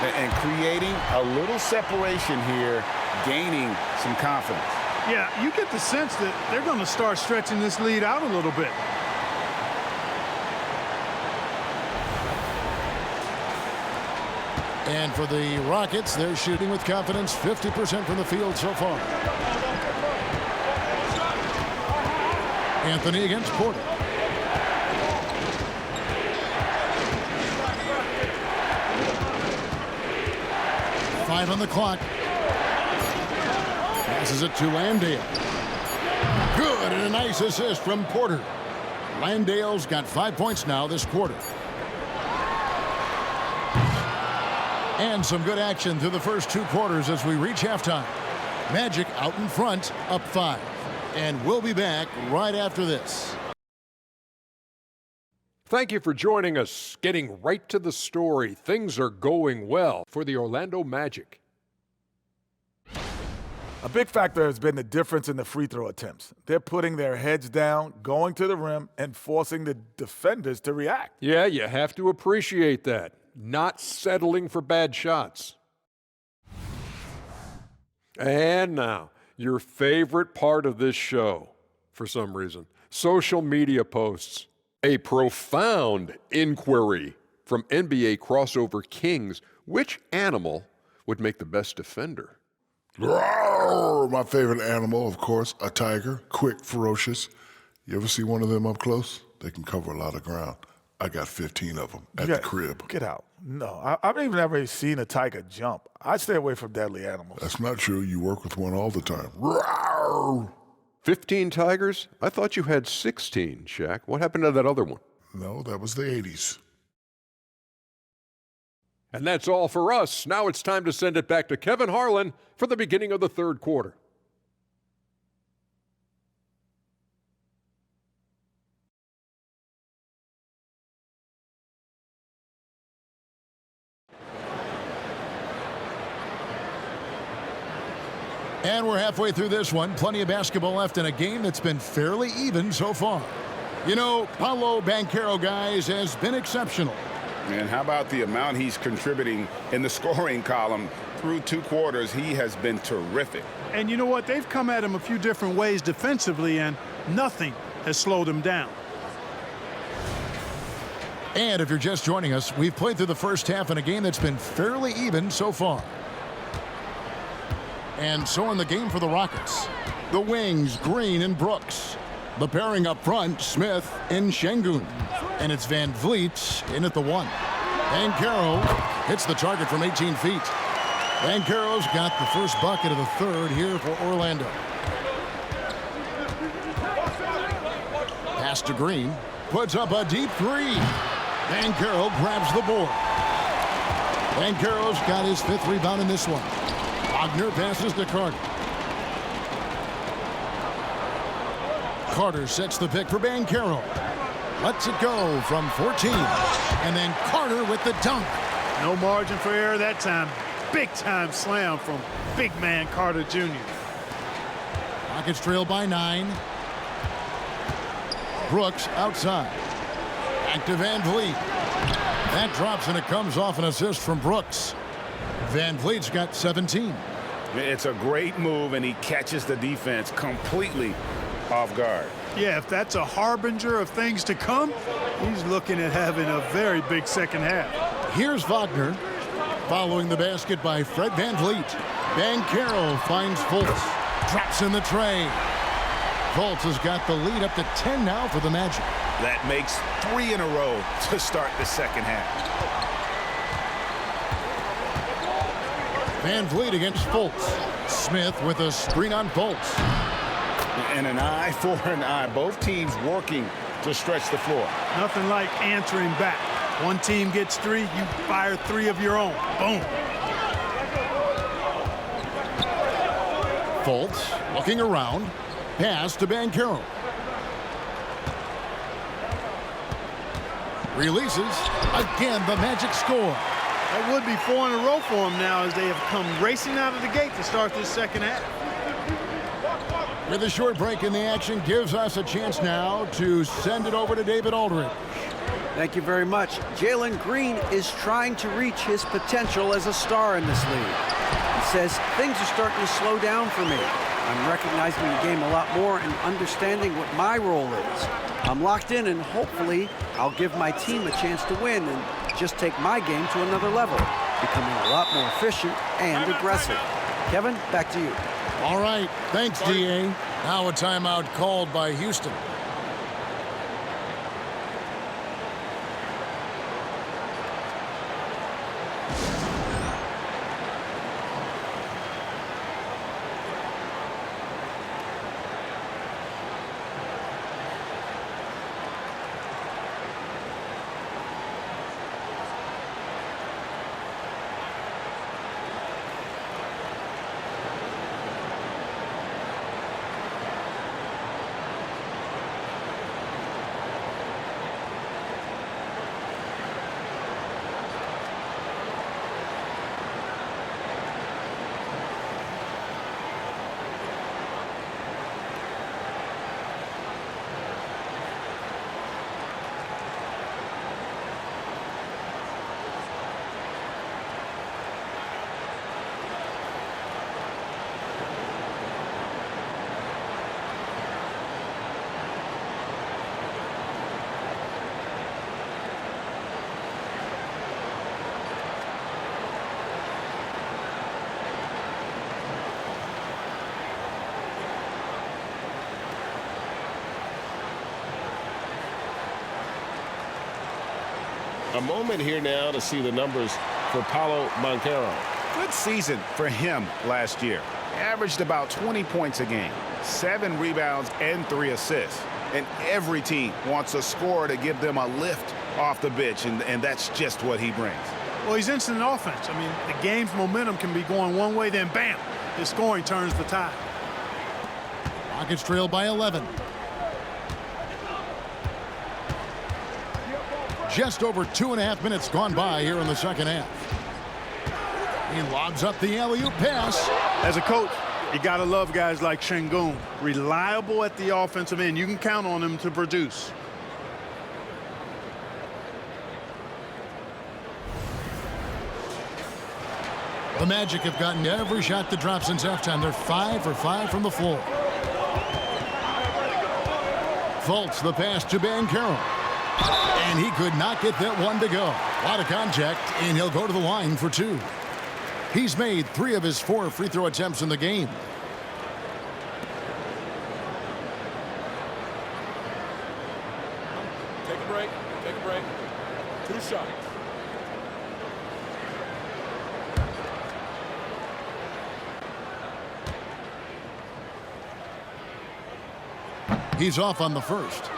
And creating a little separation here, gaining some confidence. Yeah, you get the sense that they're going to start stretching this lead out a little bit. And for the Rockets, they're shooting with confidence, 50% from the field so far. Anthony against Porter. Five on the clock. Passes it to Landale. Good, and a nice assist from Porter. Landale's got 5 points now this quarter. And some good action through the first 2 quarters as we reach halftime. Magic out in front, up 5. And we'll be back right after this. Thank you for joining us. Getting right to the story, things are going well for the Orlando Magic. A big factor has been the difference in the free throw attempts. They're putting their heads down, going to the rim, and forcing the defenders to react. Yeah, you have to appreciate that. Not settling for bad shots. And now, your favorite part of this show, for some reason, social media posts. A profound inquiry from NBA crossover kings. Which animal would make the best defender? Roar! My favorite animal, of course, a tiger. Quick, ferocious. You ever see one of them up close? They can cover a lot of ground. I got 15 of them at the crib. Get out. No, I've even never seen a tiger jump. I stay away from deadly animals. That's not true. You work with one all the time. Roar! 15 tigers? I thought you had 16, Shaq. What happened to that other one? No, that was the 80s. And that's all for us. Now it's time to send it back to Kevin Harlan for the beginning of the third quarter. And we're halfway through this one. Plenty of basketball left in a game that's been fairly even so far. You know, Paolo Banchero, guys, has been exceptional. And how about the amount he's contributing in the scoring column? Through 2 quarters, he has been terrific. And you know what? They've come at him a few different ways defensively, and nothing has slowed him down. And if you're just joining us, we've played through the first half in a game that's been fairly even so far. And so in the game for the Rockets, the wings, Green and Brooks. The pairing up front, Smith and Şengün. And it's Van Vliet in at the 1. Banchero hits the target from 18 feet. Banchero's got the first bucket of the third here for Orlando. Pass to Green. Puts up a deep 3. Banchero grabs the board. Banchero's got his 5th rebound in this one. Wagner passes to Carter. Carter sets the pick for Banchero. Lets it go from 14. And then Carter with the dunk. No margin for error that time. Big-time slam from big man Carter Jr. Rockets trail by 9. Brooks outside. Back to Van Vliet. That drops and it comes off an assist from Brooks. Van Vliet's got 17. It's a great move, and he catches the defense completely off guard. Yeah, if that's a harbinger of things to come, he's looking at having a very big second half. Here's Wagner. Following the basket by Fred Van Vliet. Banchero finds Fultz. Drops in the tray. Fultz has got the lead up to 10 now for the Magic. That makes 3 in a row to start the second half. Van Vliet against Fultz. Smith with a screen on Fultz. And an eye for an eye. Both teams working to stretch the floor. Nothing like answering back. One team gets 3, you fire 3 of your own. Boom. Fultz looking around. Pass to Banchero. Releases. Again, the Magic score. That would be 4 in a row for them now as they have come racing out of the gate to start this second half. With a short break in the action, gives us a chance now to send it over to David Aldridge. Thank you very much. Jalen Green is trying to reach his potential as a star in this league. He says, things are starting to slow down for me. I'm recognizing the game a lot more and understanding what my role is. I'm locked in, and hopefully I'll give my team a chance to win and just take my game to another level, becoming a lot more efficient and aggressive. Kevin, back to you. All right. Thanks, DA. Now a timeout called by Houston. A moment here now to see the numbers for Paolo Banchero. Good season for him last year. Averaged about 20 points a game, 7 rebounds and 3 assists. And every team wants a scorer to give them a lift off the bench, and that's just what he brings. Well, he's instant offense. I mean, the game's momentum can be going one way, then bam, his scoring turns the tide. Rockets trail by 11. Just over 2.5 minutes gone by here in the second half. He lobs up the alley-oop pass. As a coach, you got to love guys like Şengün. Reliable at the offensive end. You can count on him to produce. The Magic have gotten every shot that dropped since halftime. They're 5 for 5 from the floor. Fultz the pass to Banchero. And he could not get that one to go. A lot of contact, and he'll go to the line for 2. He's made 3 of his 4 free throw attempts in the game. Take a break. Take a break. 2 shots. He's off on the first.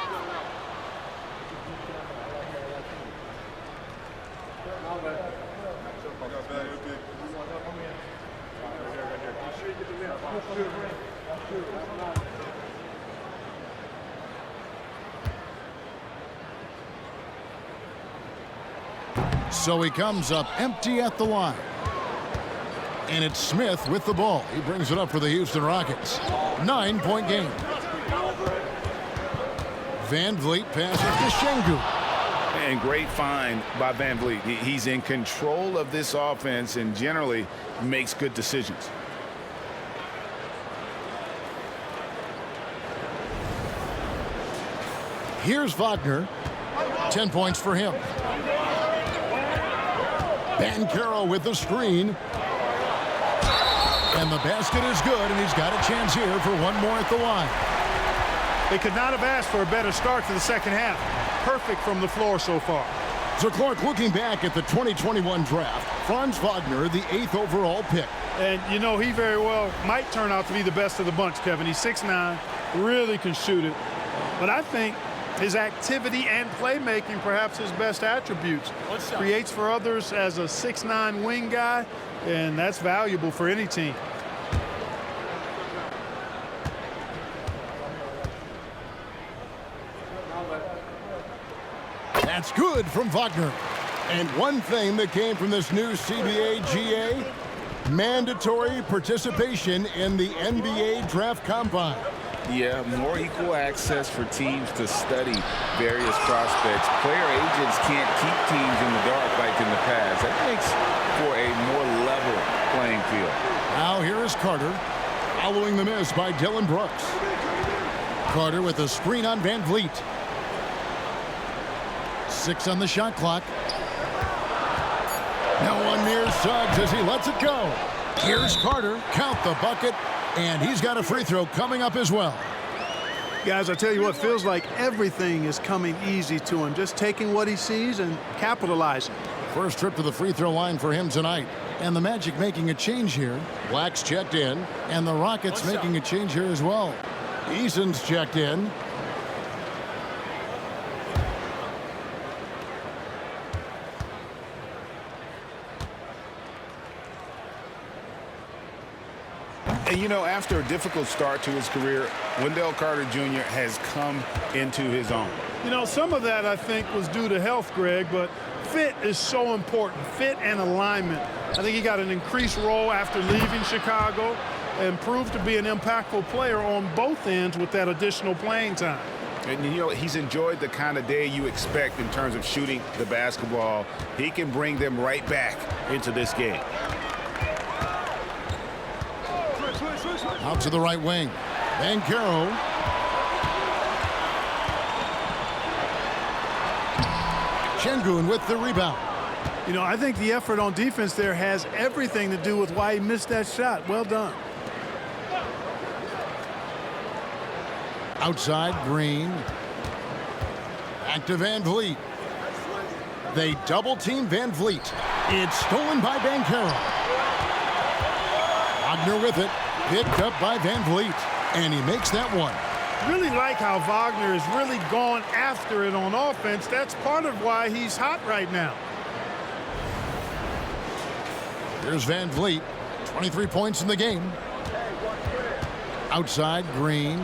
So he comes up empty at the line. And it's Smith with the ball. He brings it up for the Houston Rockets. 9-point game. Van Vliet passes to Şengün. And great find by Van Vliet. He's in control of this offense and generally makes good decisions. Here's Wagner. 10 points for him. Banchero with the screen. And the basket is good, and he's got a chance here for one more at the line. They could not have asked for a better start to the second half. Perfect from the floor so far. So, Clark, looking back at the 2021 draft, Franz Wagner, the 8th overall pick. And, you know, he very well might turn out to be the best of the bunch, Kevin. He's 6'9", really can shoot it. But I think his activity and playmaking, perhaps his best attributes. Creates for others as a 6'9" wing guy, and that's valuable for any team. That's good from Wagner. And one thing that came from this new CBA GA, mandatory participation in the NBA Draft Combine. Yeah, more equal access for teams to study various prospects. Player agents can't keep teams in the dark like in the past. That makes for a more level playing field. Now here is Carter, following the miss by Dylan Brooks. Carter with a screen on Van Vliet. 6 on the shot clock. No one near Suggs as he lets it go. Here's Carter, count the bucket, and he's got a free throw coming up as well. Guys, I tell you what, feels like everything is coming easy to him. Just taking what he sees and capitalizing. First trip to the free throw line for him tonight. And the Magic making a change here. Black's checked in, and the Rockets making a change here as well. Eason's checked in. And, you know, after a difficult start to his career, Wendell Carter Jr. has come into his own. You know, some of that, I think, was due to health, Greg, but fit is so important. Fit and alignment. I think he got an increased role after leaving Chicago and proved to be an impactful player on both ends with that additional playing time. And, you know, he's enjoyed the kind of day you expect in terms of shooting the basketball. He can bring them right back into this game. Out to the right wing. Banchero. Şengün with the rebound. You know, I think the effort on defense there has everything to do with why he missed that shot. Well done. Outside, Green. Back to Van Vliet. They double-team Van Vliet. It's stolen by Banchero. Wagner with it. Picked up by Van Vliet. And he makes that one. Really like how Wagner has really gone after it on offense. That's part of why he's hot right now. Here's Van Vliet, 23 points in the game. Outside, Green.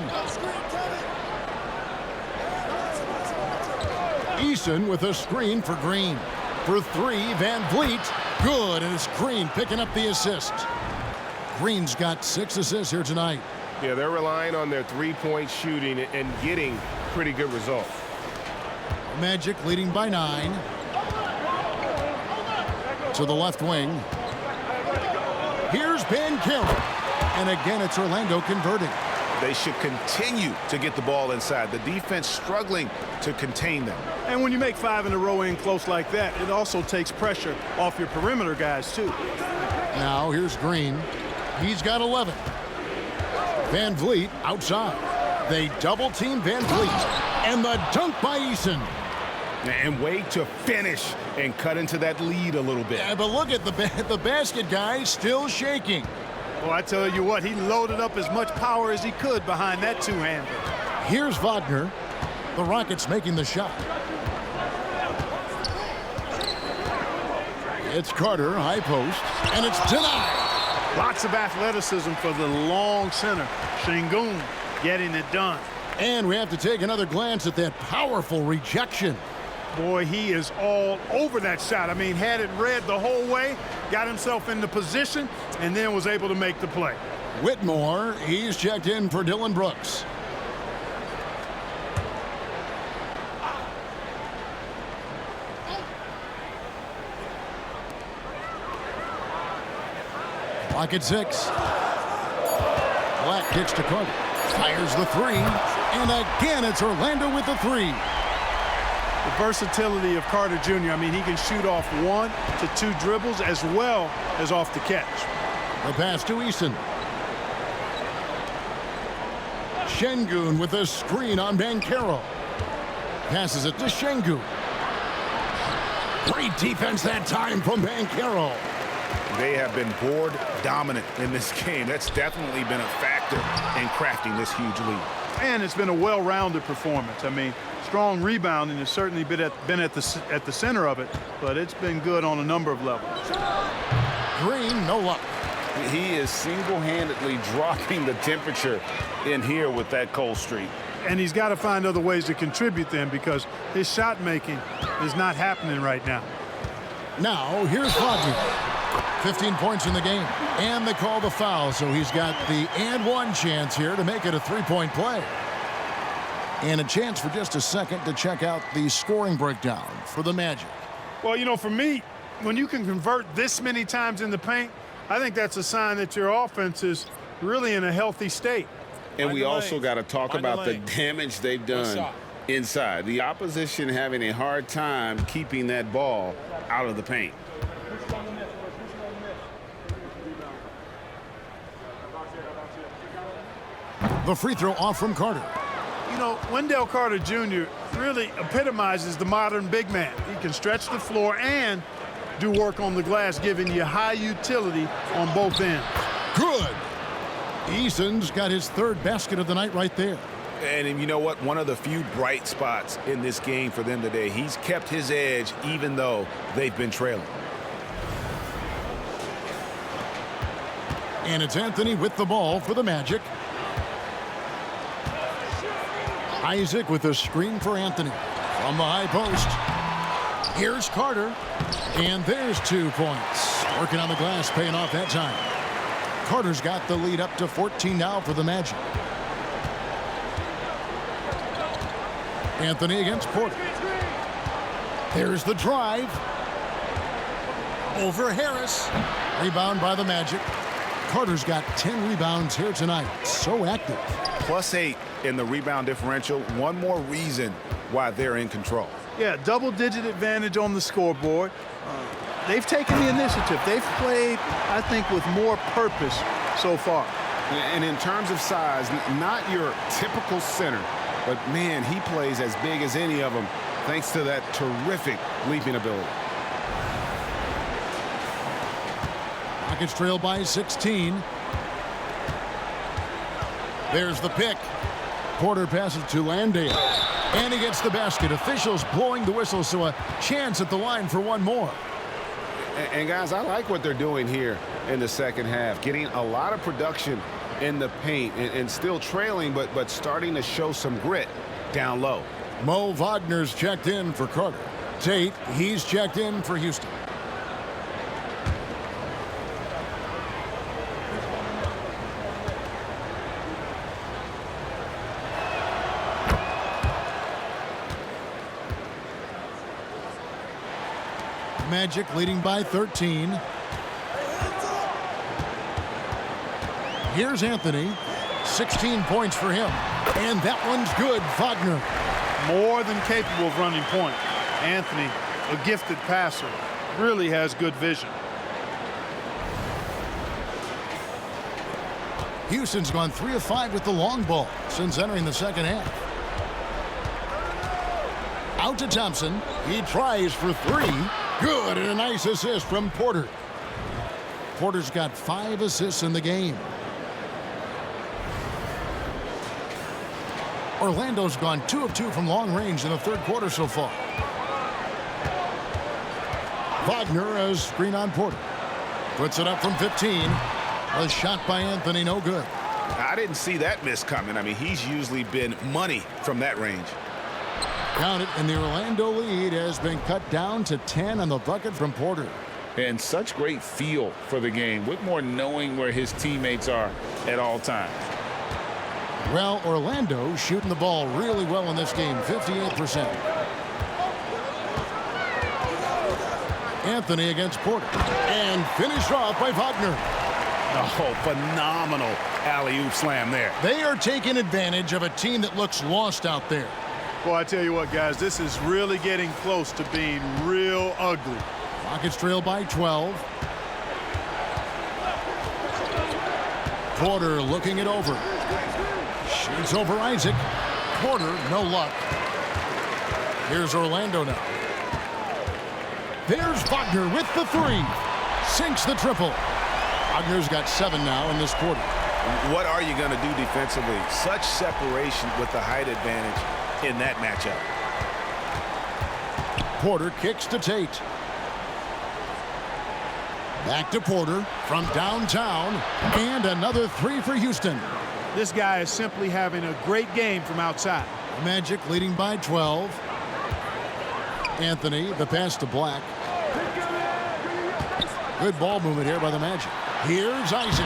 Eason with a screen for Green. For three, Van Vliet. Good, and it's Green picking up the assist. Green's got 6 assists here tonight. Yeah, they're relying on their three-point shooting and getting pretty good results. Magic leading by 9. To the left wing. Here's Banchero. And again, it's Orlando converting. They should continue to get the ball inside. The defense struggling to contain them. And when you make 5 in a row in close like that, it also takes pressure off your perimeter guys, too. Now, here's Green. He's got 11. Van Vliet outside. They double-team Van Vliet. And the dunk by Eason. And wait to finish and cut into that lead a little bit. Yeah, but look at the basket guy still shaking. Well, I tell you what, he loaded up as much power as he could behind that two-hander. Here's Wagner. The Rockets making the shot. It's Carter, high post, and it's denied. Lots of athleticism for the long center. Şengün getting it done. And we have to take another glance at that powerful rejection. Boy, he is all over that shot. I mean, had it read the whole way, got himself into position, and then was able to make the play. Whitmore, he's checked in for Dylan Brooks. Clock at 6. Black kicks to Carter. Fires the 3. And again, it's Orlando with the 3. The versatility of Carter Jr., I mean, he can shoot off 1 to 2 dribbles as well as off the catch. The pass to Eason. Şengün with a screen on Banchero. Passes it to Şengün. Great defense that time from Banchero. They have been board dominant in this game. That's definitely been a factor in crafting this huge lead. And it's been a well-rounded performance. I mean, strong rebounding has certainly been at the center of it, but it's been good on a number of levels. Green, no luck. He is single-handedly dropping the temperature in here with that cold streak. And he's got to find other ways to contribute then, because his shot making is not happening right now. Now, here's Wagner. 15 points in the game. And they call the foul, so he's got the and one chance here to make it a three-point play. And a chance for just a second to check out the scoring breakdown for the Magic. Well, you know, for me, when you can convert this many times in the paint, I think that's a sign that your offense is really in a healthy state. And we also got to talk about the damage they've done inside. The opposition having a hard time keeping that ball out of the paint. The free throw off from Carter. You know, Wendell Carter Jr. really epitomizes the modern big man. He can stretch the floor and do work on the glass, giving you high utility on both ends. Good. Eason's got his third basket of the night right there. And you know what? One of the few bright spots in this game for them today. He's kept his edge even though they've been trailing. And it's Anthony with the ball for the Magic. Isaac with a screen for Anthony from the high post. Here's Carter. And there's 2 points. Working on the glass, paying off that time. Carter's got the lead up to 14 now for the Magic. Anthony against Porter. There's the drive. Over Harris. Rebound by the Magic. Carter's got 10 rebounds here tonight. So active. +8 in the rebound differential. One more reason why they're in control. Yeah, double-digit advantage on the scoreboard. They've taken the initiative. They've played, I think, with more purpose so far. And in terms of size, not your typical center, but man, he plays as big as any of them thanks to that terrific leaping ability. Rockets trail by 16. There's the pick. Porter passes to Landale. And he gets the basket. Officials blowing the whistle, so a chance at the line for one more. And guys, I like what they're doing here in the second half, getting a lot of production in the paint and still trailing, but starting to show some grit down low. Mo Wagner's checked in for Carter. Tate, he's checked in for Houston. Magic leading by 13. Here's Anthony. 16 points for him. And that one's good. Wagner. More than capable of running point. Anthony, a gifted passer, really has good vision. Houston's gone 3 of 5 with the long ball since entering the second half. Out to Thompson. He tries for 3. Good, and a nice assist from Porter. Porter's got 5 assists in the game. Orlando's gone 2 of 2 from long range in the third quarter so far. Wagner has screen on Porter. Puts it up from 15. A shot by Anthony, no good. I didn't see that miss coming. I mean, he's usually been money from that range. Count it, and the Orlando lead has been cut down to 10 on the bucket from Porter. And such great feel for the game. Whitmore knowing where his teammates are at all times. Well, Orlando shooting the ball really well in this game, 58%. Anthony against Porter. And finished off by Wagner. Oh, phenomenal alley-oop slam there. They are taking advantage of a team that looks lost out there. Well, I tell you what, guys, this is really getting close to being real ugly. Rockets trail by 12. Porter looking it over. Shoots over Isaac. Porter, no luck. Here's Orlando now. There's Wagner with the 3. Sinks the triple. Wagner's got 7 now in this quarter. What are you going to do defensively? Such separation with the height advantage in that matchup. Porter kicks to Tate. Back to Porter from downtown. And another 3 for Houston. This guy is simply having a great game from outside. Magic leading by 12. Anthony, the pass to Black. Good ball movement here by the Magic. Here's Isaac.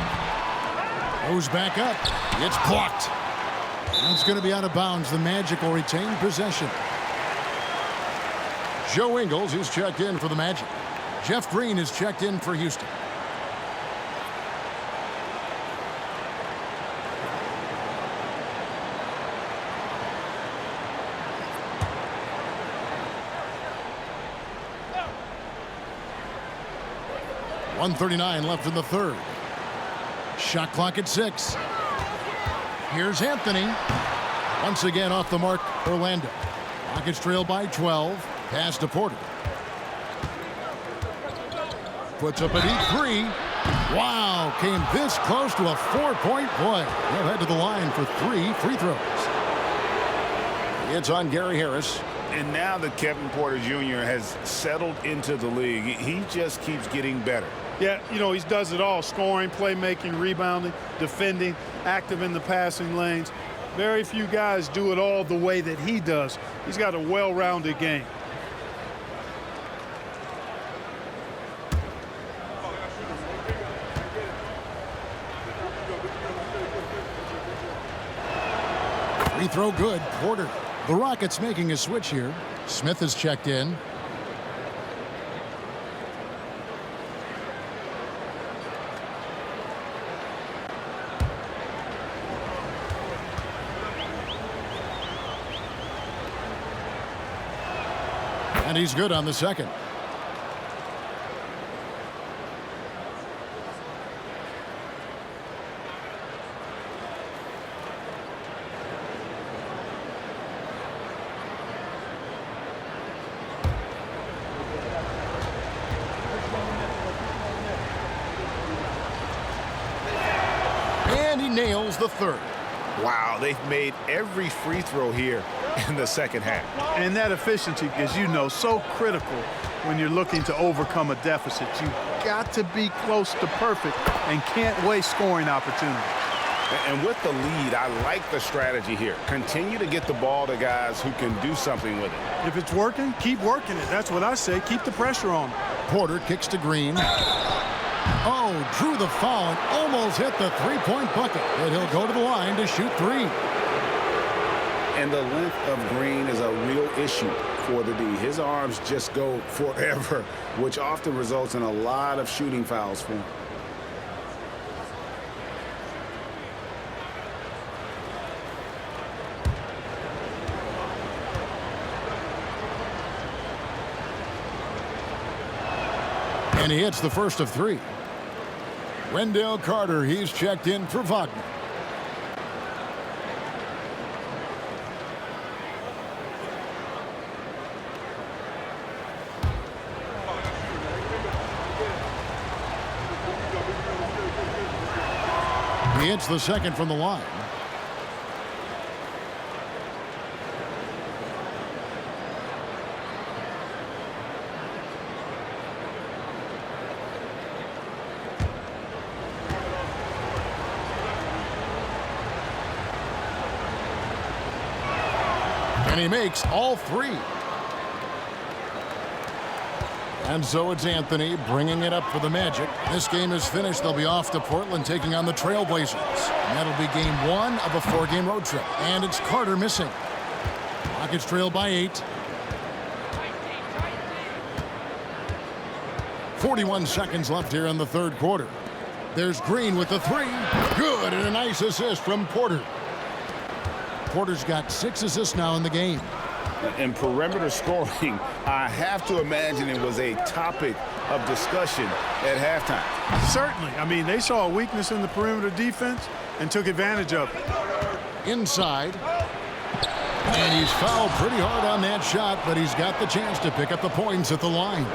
Goes back up. It's blocked. That's going to be out of bounds. The Magic will retain possession. Joe Ingles is checked in for the Magic. Jeff Green is checked in for Houston. .139 left in the third. Shot clock at 6. Here's Anthony. Once again off the mark, Orlando. Rockets trail by 12. Pass to Porter. Puts up a deep 3. Wow, came this close to a 4-point play. He'll head to the line for 3 free throws. It's on Gary Harris. And now that Kevin Porter Jr. has settled into the league, he just keeps getting better. Yeah, you know, he does it all. Scoring, playmaking, rebounding, defending, active in the passing lanes. Very few guys do it all the way that he does. He's got a well-rounded game. Free throw good. Porter. The Rockets making a switch here. Smith is checked in. And he's good on the second. And he nails the third. Wow, they've made every free throw here in the second half. And that efficiency, as you know, so critical when you're looking to overcome a deficit. You've got to be close to perfect and can't waste scoring opportunities. And with the lead, I like the strategy here. Continue to get the ball to guys who can do something with it. If it's working, keep working it. That's what I say. Keep the pressure on. Porter kicks to Green. Oh, drew the foul and almost hit the three-point bucket. And he'll go to the line to shoot three. And the length of Green is a real issue for the D. His arms just go forever, which often results in a lot of shooting fouls for him. And he hits the first of three. Wendell Carter, he's checked in for Wagner. He hits the second from the line. And he makes all three. And so it's Anthony bringing it up for the Magic. This game is finished. They'll be off to Portland taking on the Trailblazers. And that'll be game one of a four-game road trip. And it's Carter missing. Rockets trail by 8. 41 seconds left here in the third quarter. There's Green with the three. Good, and a nice assist from Porter. Porter's got 6 assists now in the game. And perimeter scoring, I have to imagine it was a topic of discussion at halftime. Certainly. I mean, they saw a weakness in the perimeter defense and took advantage of it. Inside. And he's fouled pretty hard on that shot, but he's got the chance to pick up the points at the line.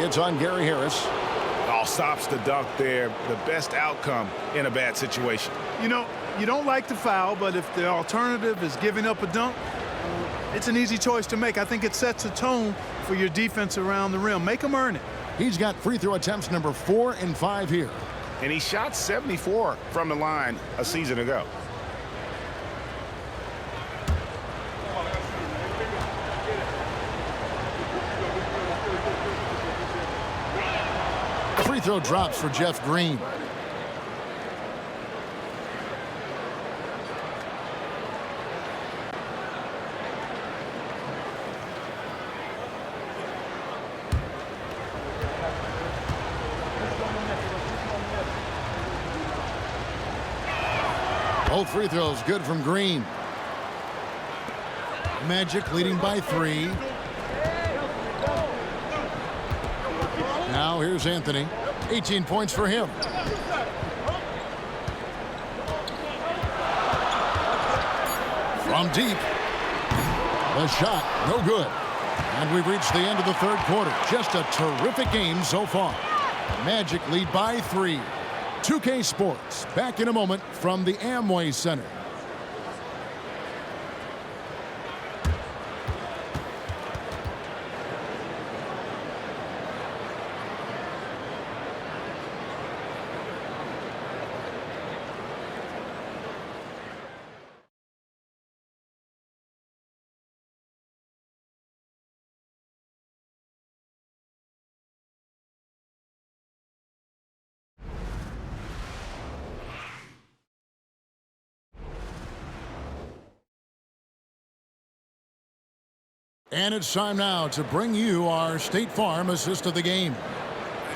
It's on Gary Harris. All stops the dunk there. The best outcome in a bad situation. You know, you don't like the foul, but if the alternative is giving up a dunk, it's an easy choice to make. I think it sets a tone for your defense around the rim. Make them earn it. He's got free throw attempts number 4 and 5 here. And he shot 74 from the line a season ago. Free throw drops for Jeff Green. Both free throws good from Green. Magic leading by 3. Now here's Anthony. 18 points for him. From deep. The shot, no good. And we've reached the end of the third quarter. Just a terrific game so far. Magic lead by 3. 2K Sports, back in a moment from the Amway Center. And it's time now to bring you our State Farm assist of the game.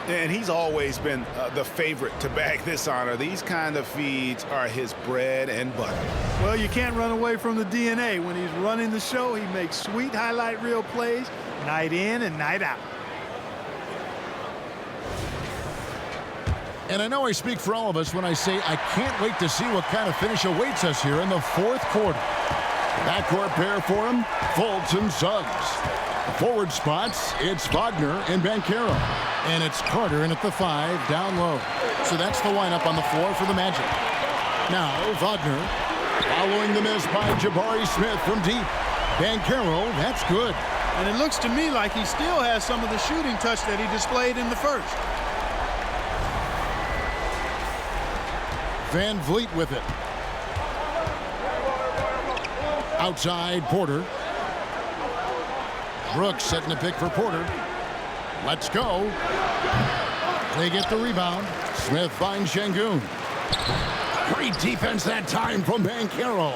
And he's always been the favorite to bag this honor. These kind of feeds are his bread and butter. Well, you can't run away from the DNA. When he's running the show, he makes sweet highlight reel plays night in and night out. And I know I speak for all of us when I say I can't wait to see what kind of finish awaits us here in the fourth quarter. Backcourt pair for him, Fultz and Suggs. Forward spots, it's Wagner and Banchero. And it's Carter in at the 5, down low. So that's the lineup on the floor for the Magic. Now Wagner, following the miss by Jabari Smith from deep. Banchero, that's good. And it looks to me like he still has some of the shooting touch that he displayed in the first. Van Vliet with it. Outside Porter. Brooks setting a pick for Porter. Let's go. They get the rebound. Smith finds Şengün. Great defense that time from Banchero.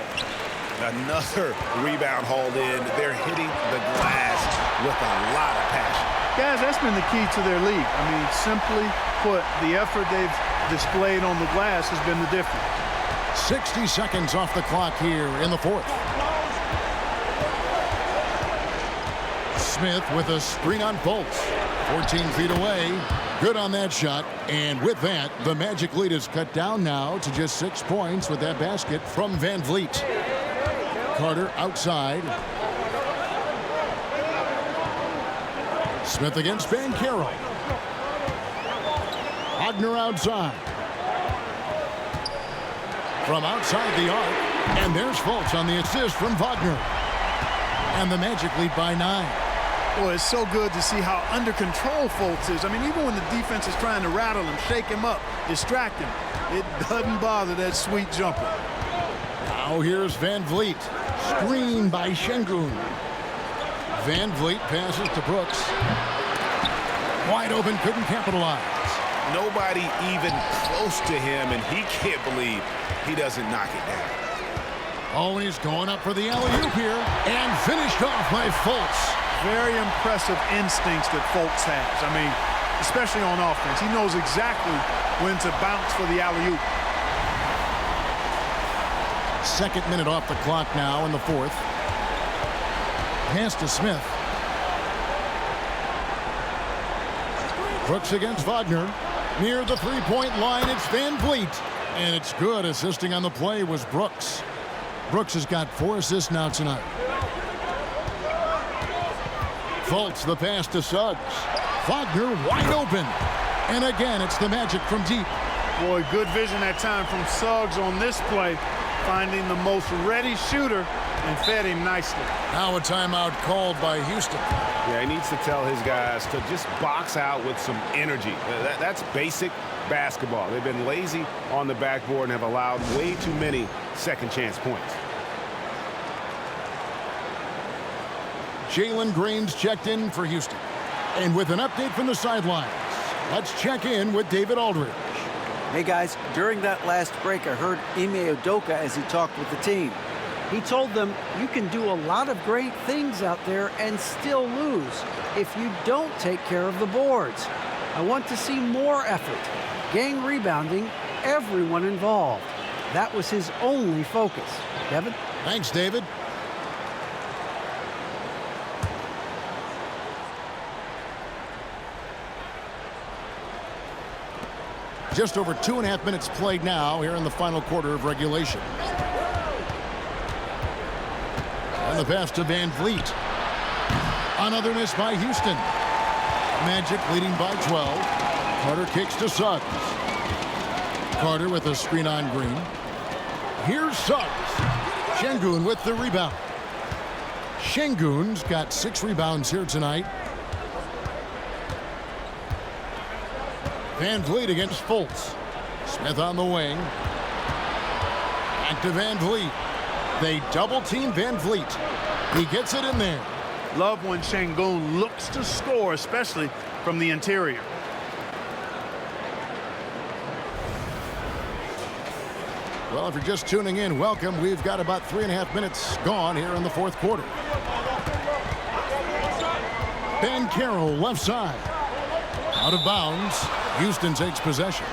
Another rebound hauled in. They're hitting the glass with a lot of passion. Guys, that's been the key to their league. I mean, simply put, the effort they've displayed on the glass has been the difference. 60 seconds off the clock here in the fourth. Smith with a screen on Fultz. 14 feet away. Good on that shot. And with that, the Magic lead is cut down now to just 6 points with that basket from Van Vliet. Carter outside. Smith against Banchero. Wagner outside. From outside the arc. And there's Fultz on the assist from Wagner. And the Magic lead by 9. Well, it's so good to see how under control Fultz is. I mean, even when the defense is trying to rattle him, shake him up, distract him, it doesn't bother that sweet jumper. Now here's Van Vliet. Screen by Şengün. Van Vliet passes to Brooks. Wide open, couldn't capitalize. Nobody even close to him, and he can't believe he doesn't knock it down. Oh, he's going up for the alley-oop here. And finished off by Fultz. Very impressive instincts that Fultz has. I mean, especially on offense. He knows exactly when to bounce for the alley-oop. Second minute off the clock now in the fourth. Pass to Smith. Brooks against Wagner. Near the three-point line, it's Van Vliet. And it's good. Assisting on the play was Brooks. Brooks has got 4 assists now tonight. Fultz the pass to Suggs. Wagner wide open. And again, it's the Magic from deep. Boy, good vision that time from Suggs on this play. Finding the most ready shooter and fed him nicely. Now a timeout called by Houston. Yeah, he needs to tell his guys to just box out with some energy. That's basic basketball. They've been lazy on the backboard and have allowed way too many second chance points. Jalen Green's checked in for Houston. And with an update from the sidelines, let's check in with David Aldridge. Hey guys, during that last break, I heard Ime Udoka as he talked with the team. He told them you can do a lot of great things out there and still lose if you don't take care of the boards. I want to see more effort, gang rebounding, everyone involved. That was his only focus. Kevin? Thanks, David. Just over 2.5 minutes played now here in the final quarter of regulation. And the pass to Van Vliet. Another miss by Houston. Magic leading by 12. Carter kicks to Suggs. Carter with a screen on Green. Here's Suggs. Şengün with the rebound. Şengün's got 6 rebounds here tonight. Van Vliet against Fultz. Smith on the wing. Back to Van Vliet. They double-team Van Vliet. He gets it in there. Love when Şengün looks to score, especially from the interior. Well, if you're just tuning in, welcome. We've got about 3.5 minutes gone here in the fourth quarter. Banchero left side. Out of bounds. Houston takes possession.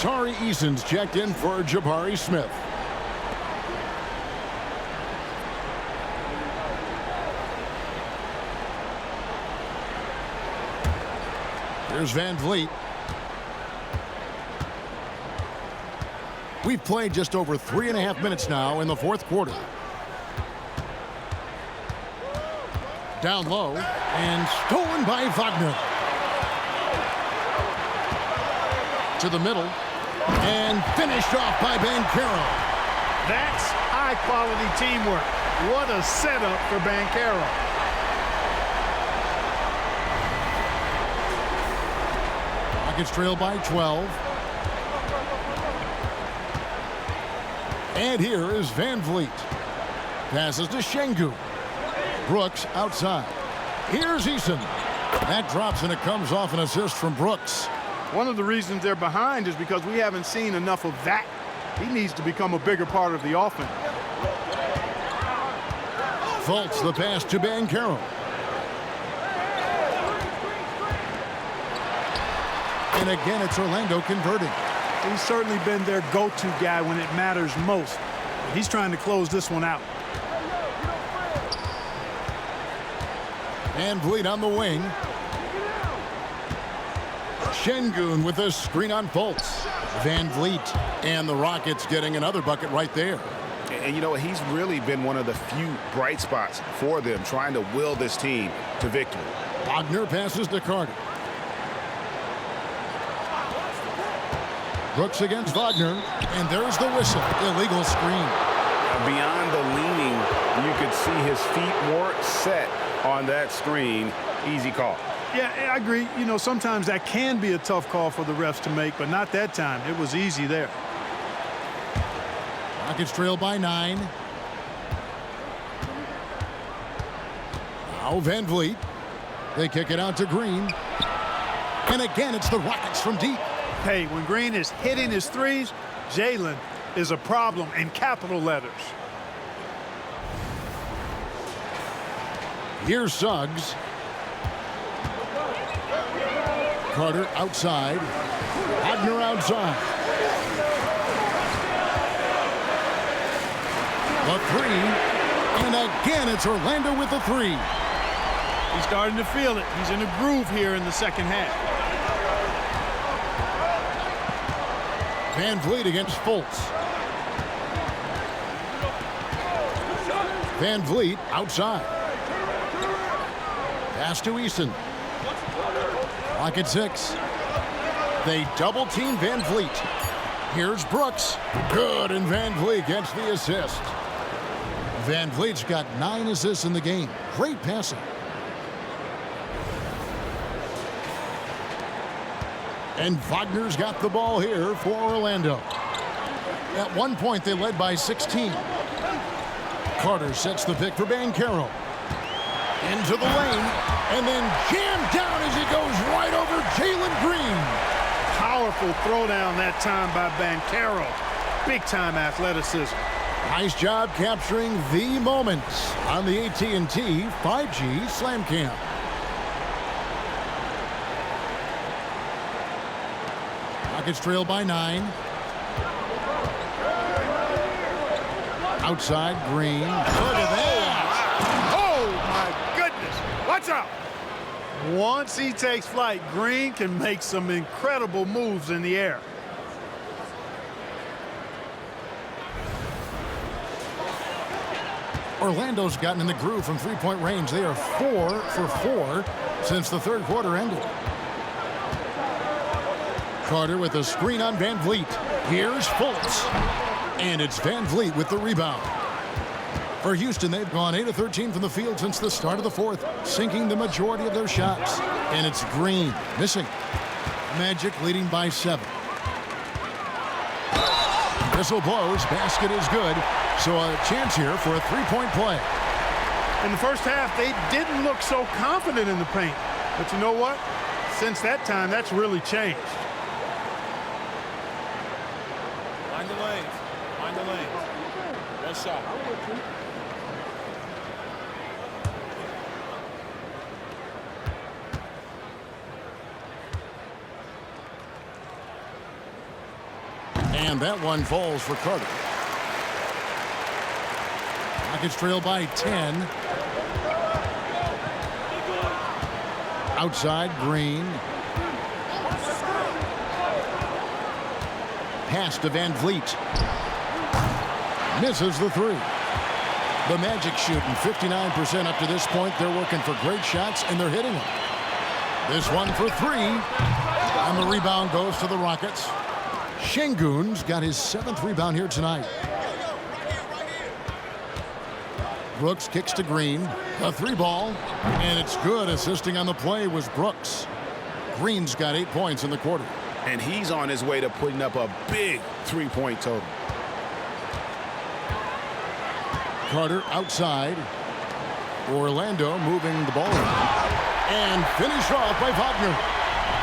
Tari Eason's checked in for Jabari Smith. Here's Van Vliet. We've played just over 3.5 minutes now in the fourth quarter. Down low and stolen by Wagner. To the middle and finished off by Banchero. That's high-quality teamwork. What a setup for Banchero. Rockets trail by 12. And here is Van Vliet. Passes to Şengün. Brooks outside. Here's Eason. That drops, and it comes off an assist from Brooks. One of the reasons they're behind is because we haven't seen enough of that. He needs to become a bigger part of the offense. Fultz the pass to Banchero. And again, it's Orlando converting. He's certainly been their go-to guy when it matters most. He's trying to close this one out. Van Vliet on the wing. Şengün with a screen on Fultz. Van Vliet and the Rockets getting another bucket right there. And you know, he's really been one of the few bright spots for them, trying to will this team to victory. Wagner passes to Carter. Brooks against Wagner, and there's the whistle. Illegal screen. Beyond the leaning, you could see his feet more set on that screen. Easy call. Yeah, I agree. You know, sometimes that can be a tough call for the refs to make, but not that time. It was easy there. Rockets trail by 9. Now Van Vliet. They kick it out to Green. And again, it's the Rockets from deep. Hey, when Green is hitting his threes, Jalen is a problem in capital letters. Here's Suggs. Carter outside. Wagner outside. The three. And again, it's Orlando with the three. He's starting to feel it. He's in a groove here in the second half. Van Vliet against Fultz. Van Vliet outside. Pass to Eason. Clock at 6. They double team Van Vliet. Here's Brooks. Good, and Van Vliet gets the assist. Van Vliet's got 9 assists in the game. Great passing. And Wagner's got the ball here for Orlando. At one point, they led by 16. Carter sets the pick for Banchero. Into the lane, and then jammed down as he goes right over Jalen Green. Powerful throwdown that time by Banchero. Big-time athleticism. Nice job capturing the moments on the AT&T 5G Slam Cam. Rockets trail by 9. Outside, Green. Look at that. Oh, my goodness. Watch out. Once he takes flight, Green can make some incredible moves in the air. Orlando's gotten in the groove from three-point range. They are 4 for 4 since the third quarter ended. Carter with a screen on Van Vliet. Here's Fultz. And it's Van Vliet with the rebound. For Houston, they've gone 8 of 13 from the field since the start of the fourth, sinking the majority of their shots. And it's Green missing. Magic leading by 7. Whistle blows. Basket is good. So a chance here for a three-point play. In the first half, they didn't look so confident in the paint. But you know what? Since that time, that's really changed. Mind the lanes. Mind the lanes. One shot. And that one falls for Carter. Rockets trail by 10. Outside, Green. Pass to Van Vliet. Misses the three. The Magic shooting 59% up to this point. They're working for great shots, and they're hitting them. This one for 3. And the rebound goes to the Rockets. Şengün's got his 7th rebound here tonight. Brooks kicks to Green. A 3-ball, and it's good. Assisting on the play was Brooks. Green's got 8 points in the quarter. And he's on his way to putting up a big 3-point total. Carter outside. Orlando moving the ball around. And finished off by Wagner.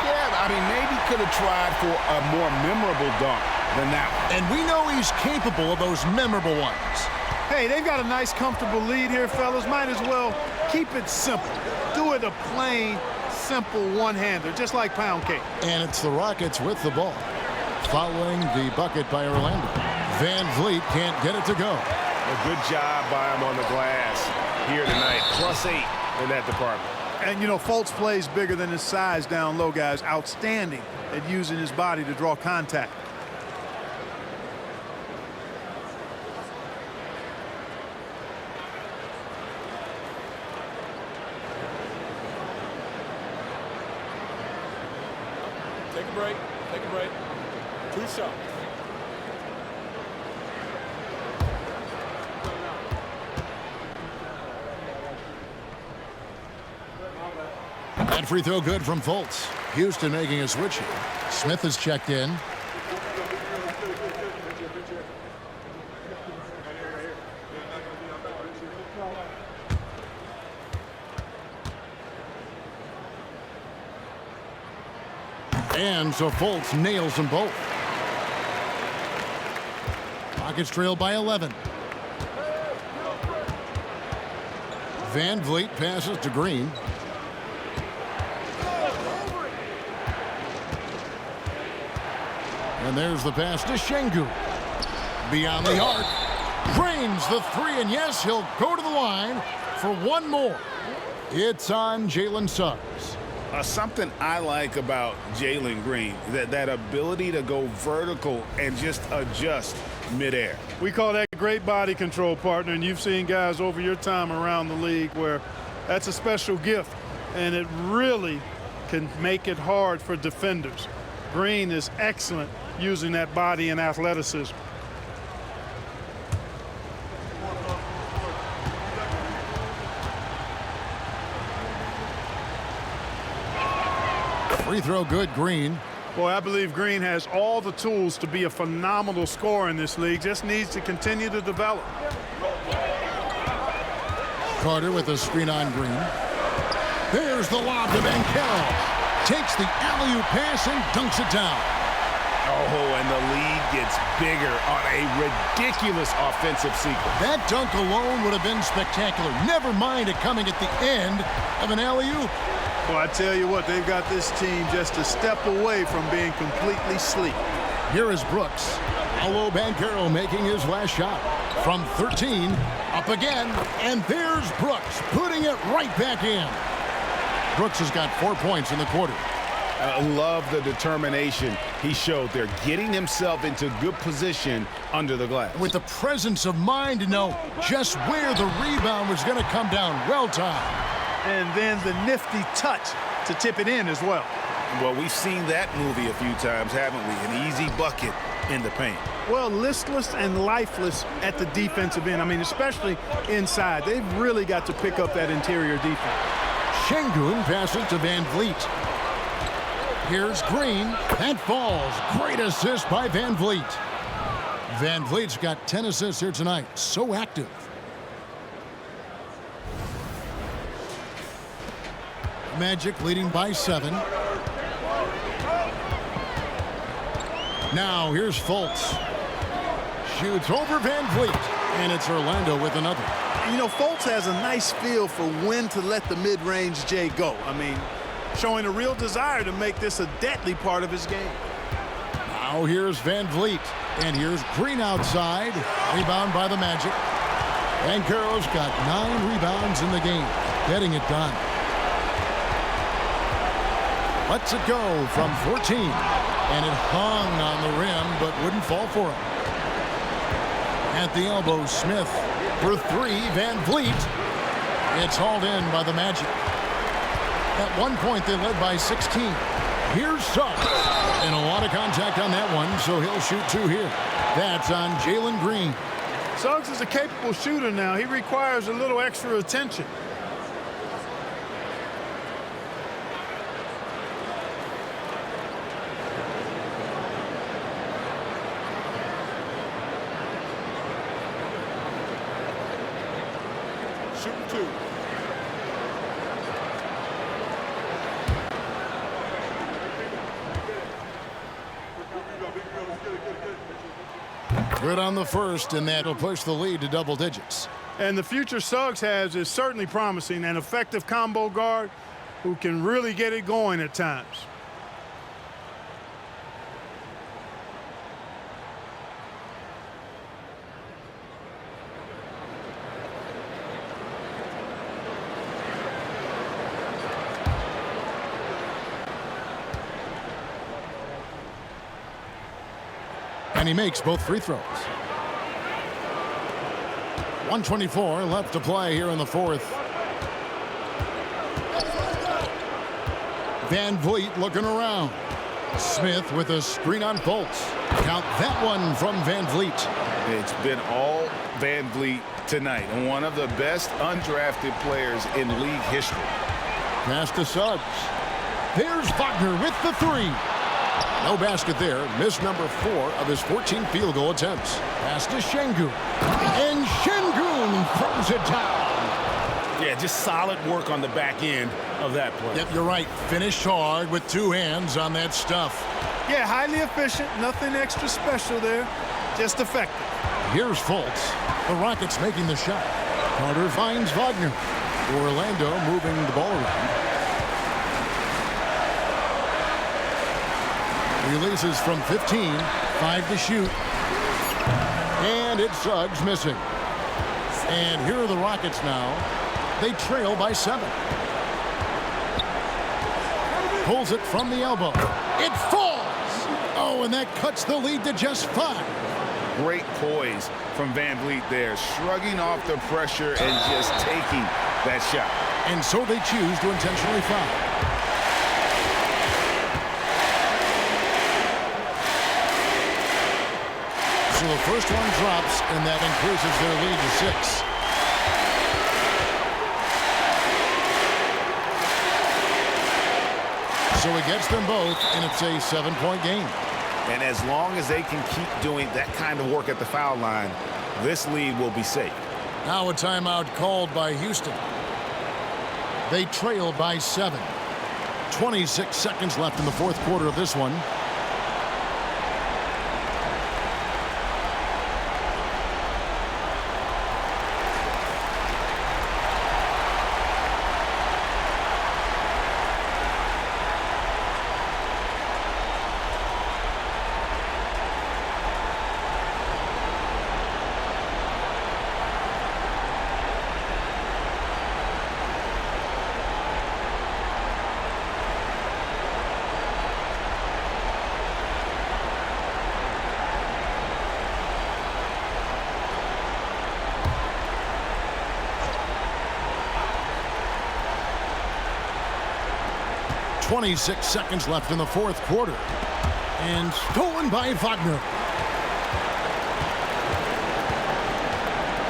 Yeah, I mean, maybe could have tried for a more memorable dunk than that one. And we know he's capable of those memorable ones. Hey, they've got a nice, comfortable lead here, fellas. Might as well keep it simple. Do it a plain, simple one-hander, just like pound cake. And it's the Rockets with the ball. Following the bucket by Orlando. Van Vliet can't get it to go. A good job by him on the glass here tonight. +8 in that department. And, you know, Fultz plays bigger than his size down low, guys. Outstanding at using his body to draw contact. Take a break. Take a break. 2 shots. That free throw good from Fultz. Houston making a switch here. Smith is checked in. And so Fultz nails them both. Rockets trail by 11. Van Vliet passes to Green. And there's the pass to Şengün. Beyond the arc. Drains the 3, and yes, he'll go to the line for one more. It's on Jalen Suggs. Something I like about Jalen Green, that ability to go vertical and just adjust midair. We call that great body control, partner, and you've seen guys over your time around the league where that's a special gift, and it really can make it hard for defenders. Green is excellent using that body and athleticism. Free throw good, Green. Boy, I believe Green has all the tools to be a phenomenal scorer in this league. Just needs to continue to develop. Carter with a screen on Green. There's the lob to Banchero. Takes the alley-oop pass and dunks it down. Oh, and the lead gets bigger on a ridiculous offensive sequence. That dunk alone would have been spectacular. Never mind it coming at the end of an alley-oop. Well, I tell you what, they've got this team just a step away from being completely sleep. Here is Brooks. Paolo Banchero making his last shot. From 13, up again, and there's Brooks putting it right back in. Brooks has got 4 points in the quarter. I love the determination he showed there, getting himself into good position under the glass. With the presence of mind to know just where the rebound was going to come down. Well timed. And then the nifty touch to tip it in as well. Well, we've seen that movie a few times, haven't we? An easy bucket in the paint. Well, listless and lifeless at the defensive end. I mean, especially inside. They've really got to pick up that interior defense. Şengün passes to Van Vliet. Here's Green. That falls. Great assist by Van Vliet. Van Vliet's got 10 assists here tonight. So active. Magic leading by 7. Now here's Fultz. Shoots over Van Vliet. And it's Orlando with another. You know, Fultz has a nice feel for when to let the mid-range J go. I mean, showing a real desire to make this a deadly part of his game. Now here's Van Vliet. And here's Green outside. Rebound by the Magic. Banchero's got 9 rebounds in the game. Getting it done. Lets it go from 14. And it hung on the rim, but wouldn't fall for him. At the elbow, Smith for 3. Van Vliet. It's hauled in by the Magic. At one point, they led by 16. Here's Suggs. And a lot of contact on that one, so he'll shoot 2 here. That's on Jalen Green. Suggs is a capable shooter now. He requires a little extra attention. Shooting 2. Good on the first, and that'll push the lead to double digits. And the future Suggs has is certainly promising, an effective combo guard who can really get it going at times. And he makes both free throws. 1:24 left to play here in the fourth. Van Vliet looking around. Smith with a screen on Fultz. Count that one from Van Vliet. It's been all Van Vliet tonight. One of the best undrafted players in league history. Pass to Suggs. There's Wagner with the three. No basket there. Missed number 4 of his 14 field goal attempts. Pass to Şengün. And Şengün throws it down. Yeah, just solid work on the back end of that play. Yep, you're right. Finished hard with 2 hands on that stuff. Yeah, highly efficient. Nothing extra special there. Just effective. Here's Fultz. The Rockets making the shot. Carter finds Wagner. Orlando moving the ball around. Releases from 15, 5 to shoot. And it's Suggs missing. And here are the Rockets now. They trail by 7. Pulls it from the elbow. It falls! Oh, and that cuts the lead to just 5. Great poise from Van Vliet there, shrugging off the pressure and just taking that shot. And so they choose to intentionally foul. So the first one drops, and that increases their lead to 6. So he gets them both, and it's a 7-point game. And as long as they can keep doing that kind of work at the foul line, this lead will be safe. Now a timeout called by Houston. They trail by 7. 26 seconds left in the fourth quarter of this one. .26 seconds left in the fourth quarter. And stolen by Wagner.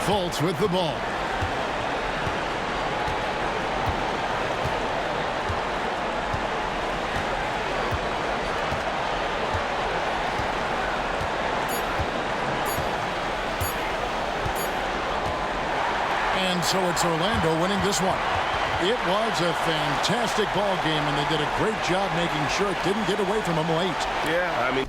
Fultz with the ball. And so it's Orlando winning this one. It was a fantastic ball game, and they did a great job making sure it didn't get away from them late. Yeah, I mean...